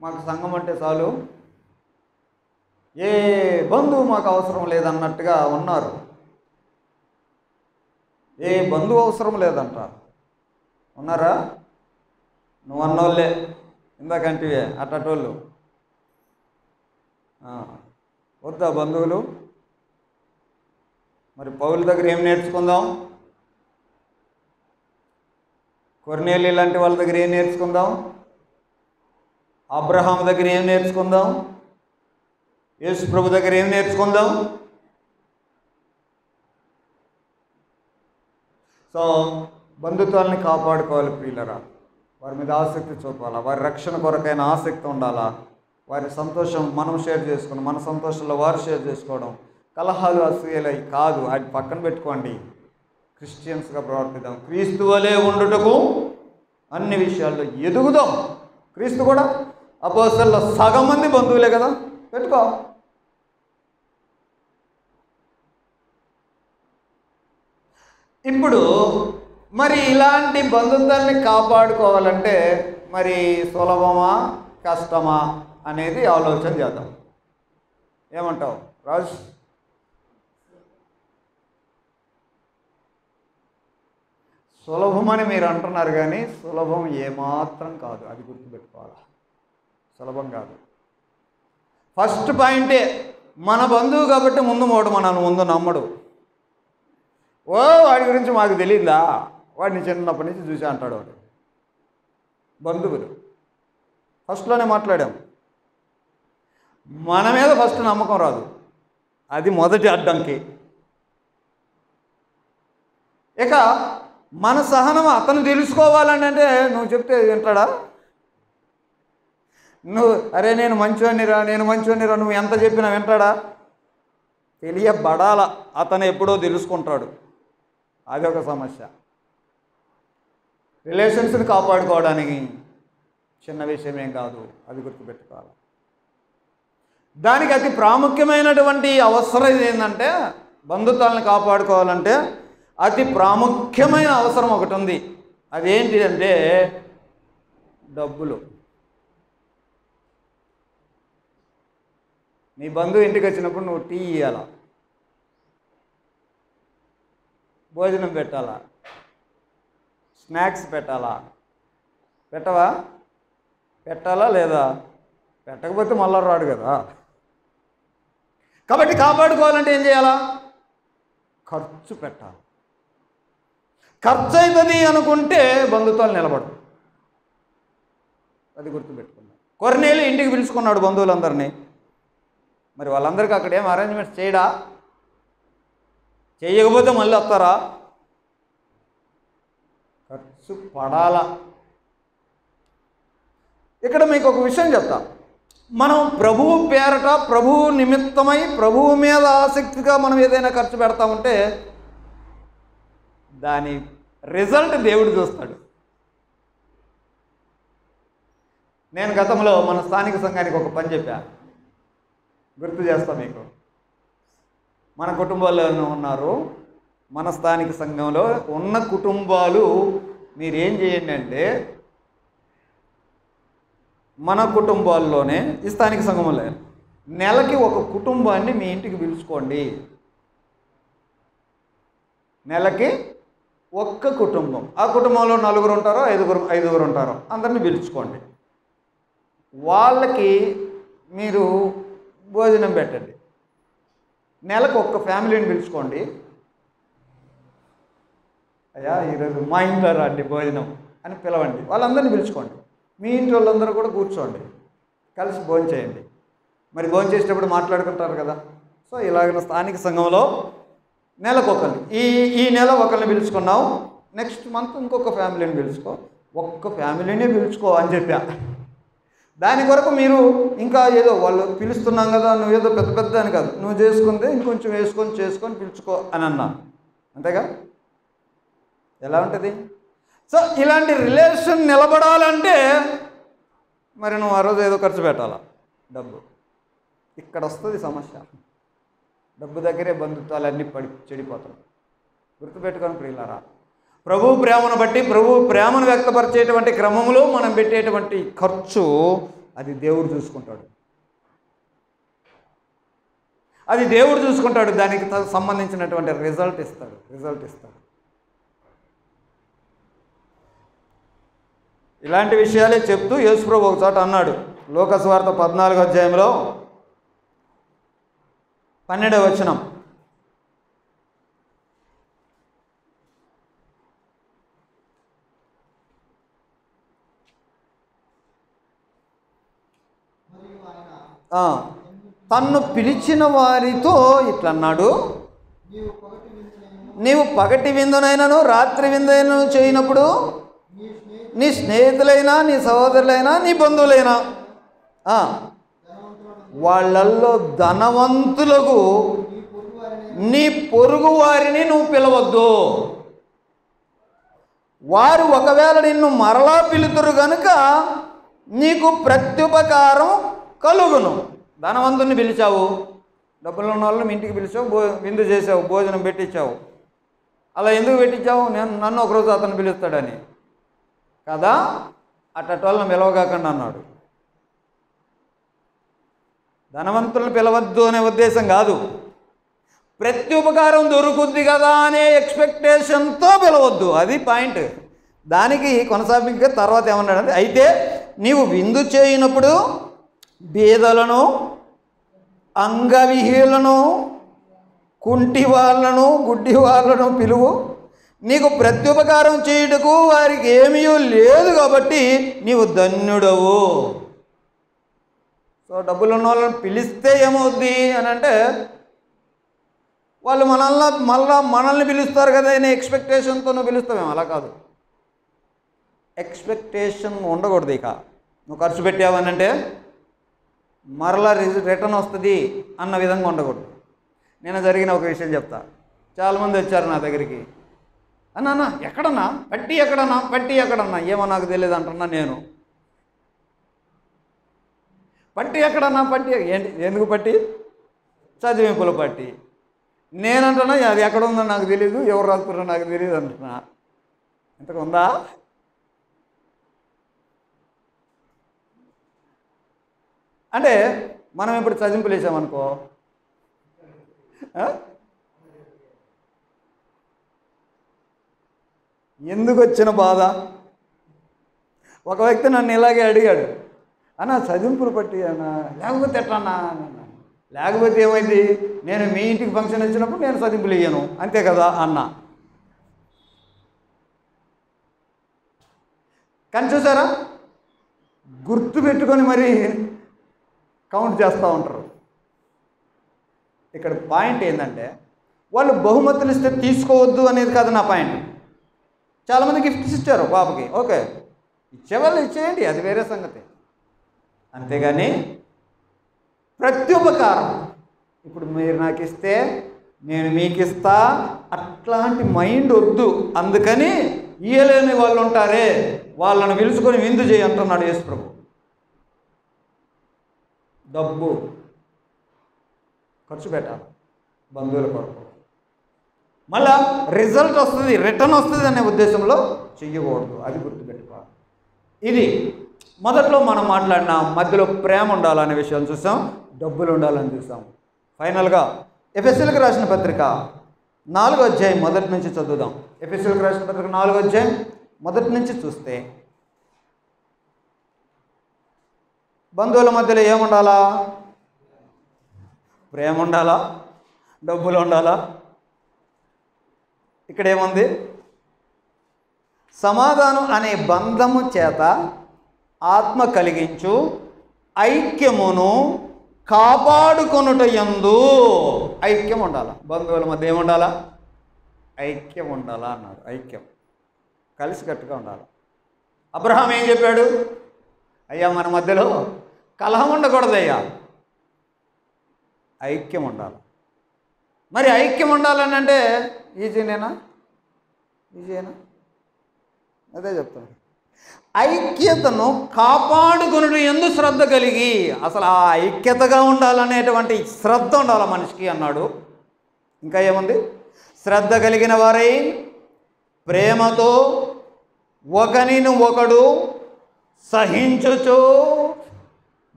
మాకు సంఘం అంటే చాలు, ఏ బంధువు మాకు అవసరం లేదన్నట్టుగా ఉన్నారు. ఏ బంధువు అవసరం లేదంటారు. ఉన్నారా? నువ్వు అన్నోళ్ళే ఇందాకంటివే అట్టోళ్ళు. వద్దా బంధువులు? మరి పౌలు దగ్గర ఏం నేర్చుకుందాం? కొర్నేలి లాంటి వాళ్ళ దగ్గర ఏం నేర్చుకుందాం? అబ్రహాం దగ్గర ఏం నేర్చుకుందాం? యేసు ప్రభు దగ్గర ఏం నేర్చుకుందాం? సో బంధుత్వాలని కాపాడుకోవాలి ప్రియులరా. వారి మీద ఆసక్తి చూపాలా, వారి రక్షణ కొరకైన ఆసక్తి ఉండాలా. వారి సంతోషం మనం షేర్ చేసుకోవడం, మన సంతోషంలో వారు షేర్ చేసుకోవడం. కలహాలు అసూయలు కాదు, అది పక్కన పెట్టుకోండి. క్రిస్టియన్స్గా ప్రవర్తిద్దాం. క్రీస్తు వలె ఉండుటకు అన్ని విషయాల్లో ఎదుగుదాం. క్రీస్తు కూడా అపోస్తలుల్లో సగం మంది బంధువులే కదా, పెట్టుకో. ఇప్పుడు మరి ఇలాంటి బంధుత్వాన్ని కాపాడుకోవాలంటే మరి సులభమా కష్టమా అనేది ఆలోచన చేద్దాం. ఏమంటావు రాజు? సులభమని మీరు అంటున్నారు కానీ సులభం ఏమాత్రం కాదు, అది గుర్తుపెట్టుకోవాలి. సులభం కాదు. ఫస్ట్ పాయింటే మన బంధువు కాబట్టి ముందు మనల్ని ముందు నమ్మడు. ఓ వాడి గురించి మాకు తెలియదా, వాడిని చిన్నప్పటి నుంచి చూసి అంటాడు వాడు. బంధువులు ఫస్ట్లోనే మాట్లాడాం. మన మీద ఫస్ట్ నమ్మకం రాదు, అది మొదటి అడ్డంకి. ఇక మన సహనం అతను తెలుసుకోవాలని అంటే నువ్వు చెప్తే వింటాడా? నువ్వు అరే నేను మంచివాడినిరా నువ్వు ఎంత చెప్పినా వింటాడా? తెలియబడాల. అతను ఎప్పుడో తెలుసుకుంటాడు. అదొక సమస్య. రిలేషన్స్ని కాపాడుకోవడానికి చిన్న విషయం ఏం కాదు, అది గుర్తుపెట్టుకోవాలి. దానికి అతి ప్రాముఖ్యమైనటువంటి అవసరం ఏంటంటే, బంధుత్వాలను కాపాడుకోవాలంటే అతి ప్రాముఖ్యమైన అవసరం ఒకటి ఉంది. అదేంటి అంటే డబ్బులు. నీ బంధువు ఇంటికి వచ్చినప్పుడు నువ్వు టీ ఇవ్వాలా, భోజనం పెట్టాలా, స్నాక్స్ పెట్టాలా, పెట్టవా? పెట్టాలా లేదా? పెట్టకపోతే మళ్ళా రాడు కదా. కాబట్టి కాపాడుకోవాలంటే ఏం చేయాలా? ఖర్చు పెట్టాలి. ఖర్చు అవుతుంది అనుకుంటే బంధుత్వాలు నిలబడదు. అది గుర్తుపెట్టుకున్నాడు. కొర్నేలి ఇంటికి పిలుచుకున్నాడు బంధువులందరినీ. మరి వాళ్ళందరికీ అక్కడ ఏం అరేంజ్మెంట్స్ చేయడా? చేయకపోతే మళ్ళీ వస్తారా? ఖర్చు పడాలా. ఇక్కడ మీకు ఒక విషయం చెప్తా. మనం ప్రభువు పేరట, ప్రభువు నిమిత్తమై, ప్రభువు మీద ఆసక్తిగా మనం ఏదైనా ఖర్చు పెడతా ఉంటే దాని రిజల్ట్ దేవుడు చూస్తాడు. నేను గతంలో మన స్థానిక సంఘానికి ఒక పని చెప్పా, గుర్తు చేస్తా మీకు. మన కుటుంబాల్లో ఉన్నారు, మన స్థానిక సంఘంలో ఉన్న కుటుంబాలు మీరేం చేయండి అంటే, మన కుటుంబాల్లోనే ఈ స్థానిక సంఘంలో నెలకి ఒక కుటుంబాన్ని మీ ఇంటికి పిలుచుకోండి. నెలకి ఒక్క కుటుంబం, ఆ కుటుంబంలో 4 ఉంటారో 5 ఉంటారో అందరిని పిలుచుకోండి. వాళ్ళకి మీరు భోజనం పెట్టండి. నెలకు ఒక్క ఫ్యామిలీని పిలుచుకోండి. అయ్యా ఈరోజు మా ఇంట్లో రండి భోజనం అని పిలవండి. వాళ్ళందరినీ పిలుచుకోండి. మీ ఇంటి వాళ్ళందరూ కూడా కూర్చోండి, కలిసి భోజనం చేయండి. మరి భోజనం చేసేటప్పుడు మాట్లాడుకుంటారు కదా. సో ఇలాగ స్థానిక సంఘంలో నెలకు ఒకరిని, ఈ నెల ఒకరిని పిలుచుకున్నావు, నెక్స్ట్ మంత్ ఇంకొక ఫ్యామిలీని పిలుచుకో, ఒక్క ఫ్యామిలీనే పిలుచుకో అని చెప్పా. దాని కొరకు మీరు ఇంకా ఏదో వాళ్ళు పిలుస్తున్నాం కదా, నువ్వేదో పెద్ద పెద్ద అని కాదు, నువ్వు చేసుకుంటే ఇంకొంచెం చేసుకొని పిలుచుకో అని అన్నా. అంతేగా? ఎలా ఉంటుంది? సో ఇలాంటి రిలేషన్ నిలబడాలంటే మరి నువ్వు ఆ రోజు ఏదో ఖర్చు పెట్టాలా, డబ్బు. ఇక్కడ వస్తుంది సమస్య. డబ్బు దగ్గరే బంధుత్వాలన్నీ చెడిపోతున్నాయి. గుర్తుపెట్టుకొని ప్రియులారా, ప్రభు ప్రేమను బట్టి, ప్రభు ప్రేమను వ్యక్తపరిచేటువంటి క్రమంలో మనం పెట్టేటువంటి ఖర్చు అది దేవుడు చూసుకుంటాడు. అది దేవుడు చూసుకుంటాడు. దానికి సంబంధించినటువంటి రిజల్ట్ ఇస్తాడు. ఇలాంటి విషయాలే చెప్తూ యేసుప్రభు ఒకచోట అన్నాడు. లోకసువార్త 14వ అధ్యాయంలో 12వ వచనం. తన్ను పిలిచిన వారితో ఇట్లన్నాడు, నీవు పగటి విందునైనను రాత్రి విందునైనను చేయనప్పుడు నీ స్నేహితులైనా, నీ సహోదరులైనా, నీ బంధువులైనా వాళ్ళల్లో ధనవంతులకు నీ పొరుగు వారిని నువ్వు పిలవద్దు. వారు ఒకవేళ నిన్ను మరలా పిలుతురు కనుక నీకు ప్రత్యుపకారం కలుగును. ధనవంతుని పిలిచావు, డబ్బులు ఉన్న వాళ్ళని మీ ఇంటికి పిలిచావు, విందు చేసావు, భోజనం పెట్టించావు. అలా ఎందుకు పెట్టించావు? నన్ను ఒకరోజు అతను పిలుస్తాడని కదా. అట్టోళ్ళని పిలవగాకండి అన్నాడు. ధనవంతులను పిలవద్దు అనే ఉద్దేశం కాదు, ప్రత్యుపకారం దొరుకుద్ది కదా అనే ఎక్స్పెక్టేషన్తో పిలవద్దు. అది పాయింట్. దానికి కొనసాగించే తర్వాత ఏమన్నాడంటే, అయితే నీవు విందు చేయనప్పుడు బీదలను, అంగవిహీనులను, కుంటి వాళ్ళను, గుడ్డి వాళ్ళను పిలువు. నీకు ప్రత్యుపకారం చేయుటకు వారికి ఏమీ లేదు కాబట్టి నీవు ధన్యుడవు. సో డబ్బులు ఉన్న వాళ్ళని పిలిస్తే ఏమవుద్ది అని అంటే, వాళ్ళు మనల్ని పిలుస్తారు కదా అనే ఎక్స్పెక్టేషన్తో నువ్వు పిలుస్తావేమో. అలా కాదు, ఎక్స్పెక్టేషన్ ఉండకూడదు. ఇక నువ్వు ఖర్చు పెట్టావని అంటే మరలా రిటర్న్ వస్తుంది అన్న విధంగా ఉండకూడదు. నేను జరిగిన ఒక విషయం చెప్తా. చాలామంది వచ్చారు నా దగ్గరికి, అన్నా ఎక్కడన్నా పట్టి ఎక్కడన్నా ఏమో నాకు తెలియదు అంటున్నా. నేను పట్టి ఎక్కడన్నా, పట్టి ఏంటి, ఎందుకు పట్టి? చదివింపుల పట్టి. నేనంటున్నా అది ఎక్కడ ఉందో నాకు తెలీదు, ఎవరు రాసుకున్నారో నాకు తెలియదు అంటున్నా. ఇంతకు ఉందా? అంటే మనం ఇప్పుడు చదింపులు వేసామనుకో, ఎందుకు వచ్చిన బాధ? ఒక వ్యక్తి నన్ను ఇలాగే అడిగాడు, అన్నా చదింపులు పట్టి అన్నా, లేకపోతే ఎట్లన్నా? లేకపోతే ఏమైంది, నేను మీ ఇంటికి ఫంక్షన్ వచ్చినప్పుడు నేను చదింపులు ఇయ్యను, అంతే కదా అన్నా. కానీ చూసారా, గుర్తు పెట్టుకొని మరి కౌంట్ చేస్తూ ఉంటారు. ఇక్కడ పాయింట్ ఏంటంటే, వాళ్ళు బహుమతులు ఇస్తే తీసుకోవద్దు అనేది కాదు నా పాయింట్. చాలామంది గిఫ్ట్స్ ఇచ్చారు పాపకి, ఓకే, ఇచ్చేవాళ్ళు ఇచ్చేయండి, అది వేరే సంగతి. అంతేగాని ప్రత్యుపకారం, ఇప్పుడు మీరు నాకు ఇస్తే నేను మీకు ఇస్తా, అట్లాంటి మైండ్ వద్దు. అందుకని ఇయ్యలేని వాళ్ళు ఉంటారే, వాళ్ళని పిలుచుకొని విందు చేయి అంటున్నాడు యేసు ప్రభు. డబ్బు ఖర్చు పెట్టాలి బంధువుల కొరకు, మళ్ళా రిజల్ట్ వస్తుంది, రిటర్న్ వస్తుంది అనే ఉద్దేశంలో చెయ్యకూడదు. అది గుర్తుపెట్టుకోవాలి. ఇది మొదట్లో మనం మాట్లాడిన మధ్యలో ప్రేమ ఉండాలనే విషయం చూసాం, డబ్బులు ఉండాలని చూసాం. ఫైనల్గా ఎఫెసీయులకు రాసిన పత్రిక 4వ అధ్యాయం మొదటి నుంచి చదువుదాం. ఎఫెసీయులకు రాసిన పత్రిక 4వ అధ్యాయం మొదటి నుంచి చూస్తే, బంధువుల మధ్యలో ఏముండాలా? ప్రేమ ఉండాలా? డబ్బులు ఉండాలా? ఇక్కడ ఏముంది? సమాధానం అనే బంధము చేత ఆత్మ కలిగించు ఐక్యమును కాపాడుకొనుట యందు. ఐక్యం ఉండాలా? బంధువుల మధ్య ఏముండాలా? ఐక్యం ఉండాలా అన్నారు. ఐక్యం, కలిసికట్టుగా ఉండాలి. అబ్రహాం ఏం చెప్పాడు? అయ్యా మన మధ్యలో కలహం ఉండకూడదయ్యా, ఐక్యం ఉండాలి. మరి ఐక్యం ఉండాలని అంటే ఈజీనేనా? అదే చెప్తాను. ఐక్యతను కాపాడుకొనుట యందు శ్రద్ధ కలిగి, అసలు ఆ ఐక్యతగా ఉండాలనేటువంటి శ్రద్ధ ఉండాలి మనిషికి అన్నాడు. ఇంకా ఏముంది? శ్రద్ధ కలిగిన వారై ప్రేమతో ఒకనిని ఒకడు సహించుచు.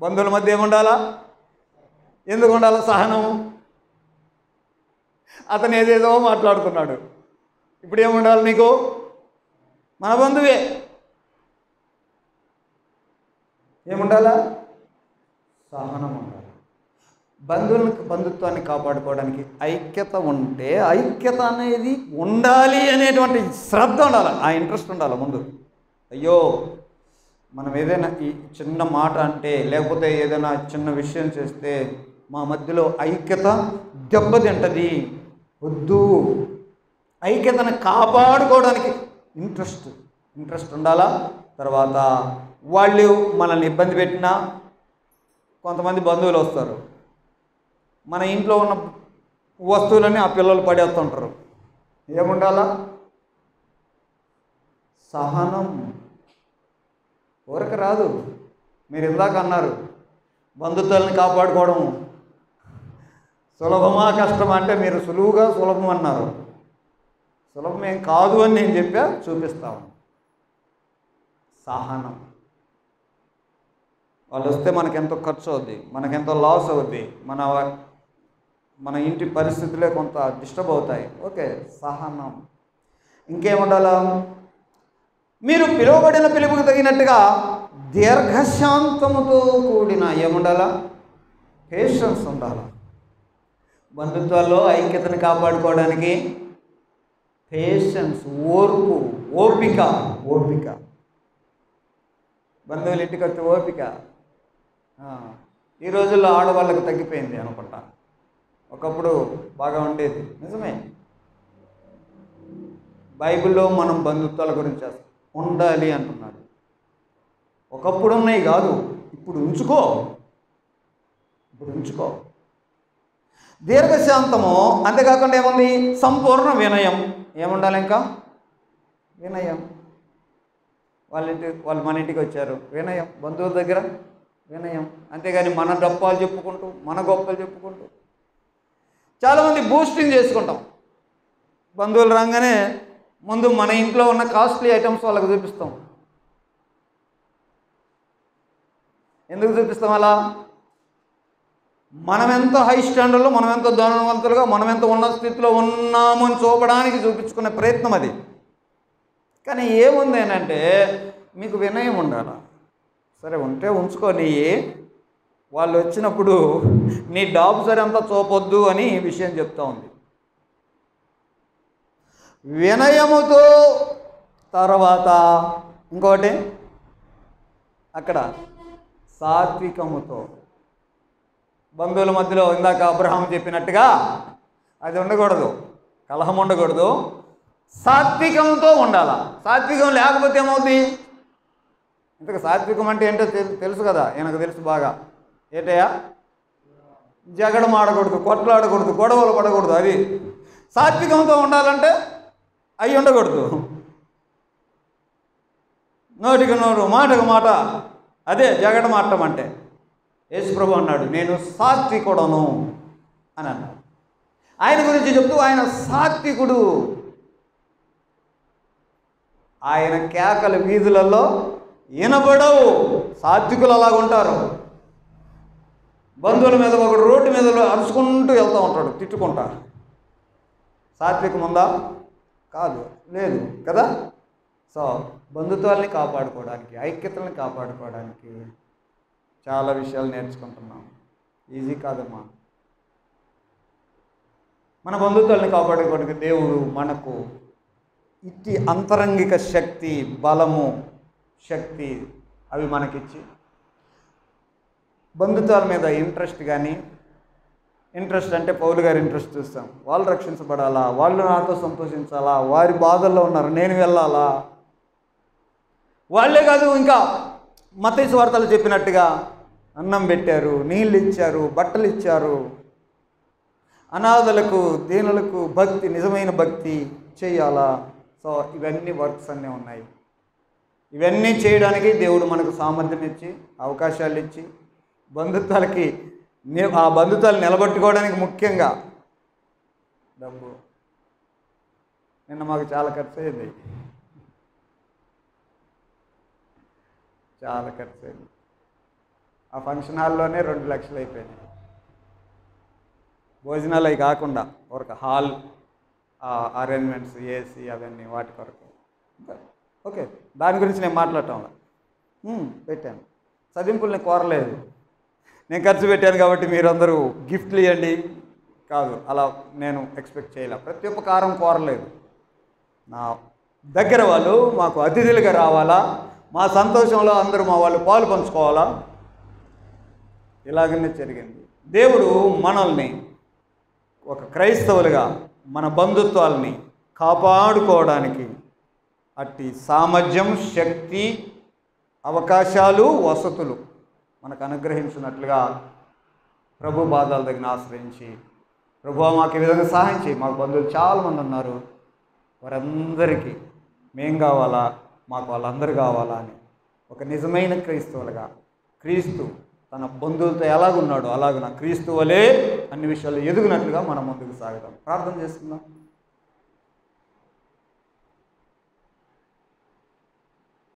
బంధువుల మధ్య ఏముండాలా? ఎందుకు ఉండాలా సహనం? అతను ఏదేదో మాట్లాడుతున్నాడు, ఇప్పుడు ఏముండాలి నీకు? మన బంధువే, ఏముండాలా? సహనం ఉండాలి. బంధుత్వాన్ని కాపాడుకోవడానికి ఐక్యత ఉంటే, ఐక్యత అనేది ఉండాలి అనేటువంటి శ్రద్ధ ఉండాలి, ఆ ఇంట్రెస్ట్ ఉండాలి ముందు. అయ్యో మనం ఏదైనా ఈ చిన్న మాట అంటే, లేకపోతే ఏదైనా చిన్న విషయం చేస్తే మా మధ్యలో ఐక్యత దెబ్బతింటది, వద్దు. ఐక్యతను కాపాడుకోవడానికి ఇంట్రెస్ట్ ఉండాలా. తర్వాత వాళ్ళు మనల్ని ఇబ్బంది పెట్టినా, కొంతమంది బంధువులు వస్తారు, మన ఇంట్లో ఉన్న వస్తువులన్నీ ఆ పిల్లలు పడేస్తుంటారు, ఏముండాలా? సహనం. ఊరక రాదు. మీరు ఇందాక అన్నారు బంధుత్వాలను కాపాడుకోవడం సులభమా కష్టమా అంటే, మీరు సులభం అన్నారు. సులభమేం కాదు అని నేను చెప్పా, చూపిస్తాను. సహనం. వాళ్ళు వస్తే మనకెంతో ఖర్చు అవుద్ది, మనకెంతో లాస్ అవుద్ది, మన ఇంటి పరిస్థితులే కొంత డిస్టర్బ్ అవుతాయి. ఓకే, సహనం. ఇంకేముండాలా? మీరు పిలువబడిన పిలుపుకు తగినట్టుగా దీర్ఘశాంతముతో కూడిన ఏముండాలా? పేషెన్స్ ఉండాలా. బంధుత్వాల్లో ఐక్యతను కాపాడుకోవడానికి పేషెన్స్, ఓపిక. బంధువులు ఇంటికి వచ్చే ఓపిక ఈ రోజుల్లో ఆడవాళ్ళకి తగ్గిపోయింది అనుకుంటా. ఒకప్పుడు బాగా ఉండేది, నిజమే. బైబిల్లో మనం బంధుత్వాల గురించి ఉండాలి అంటున్నాడు. ఒకప్పుడు ఉన్నాయి కాదు, ఇప్పుడు ఉంచుకో. దీర్ఘశాంతము. అంతేకాకుండా ఏముంది? సంపూర్ణ వినయం. ఏముండాలి ఇంకా? వినయం. వాళ్ళు మన ఇంటికి వచ్చారు, వినయం. బంధువుల దగ్గర వినయం. అంతేగాని మన డప్పాలు చెప్పుకుంటూ, మన గొప్పలు చెప్పుకుంటూ, చాలామంది బూస్టింగ్ చేసుకుంటాం. బంధువులు రాగానే ముందు మన ఇంట్లో ఉన్న కాస్ట్లీ ఐటమ్స్ వాళ్ళకి చూపిస్తాం. ఎందుకు చూపిస్తాం అలా? మనం ఎంత హై స్టాండర్డ్లో, మనం ఎంత ధనవంతులుగా, మనం ఎంత ఉన్న స్థితిలో ఉన్నామని చూపడానికి చూపించుకునే ప్రయత్నం అది. కానీ ఏముంది అంటే మీకు వినయం ఉండాలి. సరే ఉంటే ఉంచుకొని వాళ్ళు వచ్చినప్పుడు నీ డాబు సరే అంతా చూపొద్దు అని విషయం చెప్తా ఉంది. వినయముతో, తర్వాత ఇంకోటి అక్కడ సాత్వికముతో. బంధువుల మధ్యలో ఇందాక అబ్రహాం చెప్పినట్టుగా అది ఉండకూడదు, కలహం ఉండకూడదు, సాత్వికంతో ఉండాల. సాత్వికం లేకపోతే ఏమవుతుంది? ఇంతకు సాత్వికం అంటే ఏంటో తెలుసు కదా, నాకు తెలుసు బాగా. ఏంటయ్యా? జగడం ఆడకూడదు, కొట్లాడకూడదు, గొడవలు పడకూడదు. అది సాత్వికంతో ఉండాలంటే అవి ఉండకూడదు. నోటికి నోరు, మాటకు మాట, అదే జగడం ఆడటం అంటే. యేసుప్రభు అన్నాడు, నేను సాత్వికుడను అని అన్నాడు. ఆయన గురించి చెప్తూ ఆయన సాత్వికుడు. ఆయన కేకలు వీధులలో వినబడవు. సాత్వికులు అలాగుంటారు. బంధువుల మీద ఒకడు రోడ్డు మీద అరుచుకుంటూ వెళ్తూ ఉంటాడు, తిట్టుకుంటా. సాత్వికం ఉందా? కాదు, లేదు కదా. సో బంధుత్వాల్ని కాపాడుకోవడానికి, ఐక్యతల్ని కాపాడుకోవడానికి చాలా విషయాలు నేర్చుకుంటున్నాం. ఈజీ కాదమ్మా. మన బంధుత్వాల్ని కాపాడుకోవడానికి దేవుడు మనకు ఇట్టి అంతరంగిక శక్తి, బలము, శక్తి అవి మనకిచ్చి, బంధుత్వాల మీద ఇంట్రెస్ట్ కానీ, ఇంట్రెస్ట్ అంటే పౌలు గారి ఇంట్రెస్ట్ చూస్తాం. వాళ్ళు రక్షించబడాలా, వాళ్ళు నాతో సంతోషించాలా, వారి బాధల్లో ఉన్నారు, నేను వెళ్ళాలా. వాళ్ళే కాదు, ఇంకా మత్తయి సువార్తలో చెప్పినట్టుగా అన్నం పెట్టారు, నీళ్ళు ఇచ్చారు, బట్టలు ఇచ్చారు. అనాథలకు, దీనులకు భక్తి, నిజమైన భక్తి చేయాలా. సో ఇవన్నీ వర్క్స్ అన్నీ ఉన్నాయి. ఇవన్నీ చేయడానికి దేవుడు మనకు సామర్థ్యం ఇచ్చి, అవకాశాలు ఇచ్చి, బంధుత్వాలకి ఆ బంధుత్వాలు నిలబెట్టుకోవడానికి ముఖ్యంగా డబ్బు. నిన్న మాకు చాలా ఖర్చు అయింది, చాలా ఖర్చు అయింది. ఆ ఫంక్షన్ హాల్లోనే 2 లక్షలు అయిపోయినాయి. భోజనాలు అవి కాకుండా ఒక హాల్, అరేంజ్మెంట్స్, ఏసీ, అవన్నీ వాటి కొరకు. ఓకే, దాని గురించి నేను మాట్లాడటంలా పెట్టాను. చదింపులు నేను కోరలేదు, నేను ఖర్చు పెట్టాను కాబట్టి మీరందరూ గిఫ్ట్లు ఇవ్వండి కాదు, అలా నేను ఎక్స్పెక్ట్ చేయలే. ప్రతి ఉపకారం కోరలేదు. నా దగ్గర వాళ్ళు మాకు అతిథులుగా రావాలా, మా సంతోషంలో అందరూ మా వాళ్ళు పాలు పంచుకోవాలా, ఇలాగనే జరిగింది. దేవుడు మనల్ని ఒక క్రైస్తవులుగా మన బంధుత్వాలని కాపాడుకోవడానికి అట్టి సామర్థ్యం, శక్తి, అవకాశాలు, వసతులు మనకు అనుగ్రహించినట్లుగా ప్రభు పాదాల దగ్గర ఆశ్రయించి, ప్రభువా మాకు ఈ విధంగా సహాయం చేయి, మాకు బంధువులు చాలామంది ఉన్నారు, వారందరికీ మేం కావాలా, మాకు వాళ్ళందరూ కావాలా అని ఒక నిజమైన క్రైస్తవులుగా, క్రీస్తు తన బంధువులతో ఎలాగున్నాడో అలాగున క్రీస్తు వలే అన్ని విషయాలు ఎదుగునట్లుగా మనం ముందుకు సాగుదాం. ప్రార్థన చేసుకుందాం.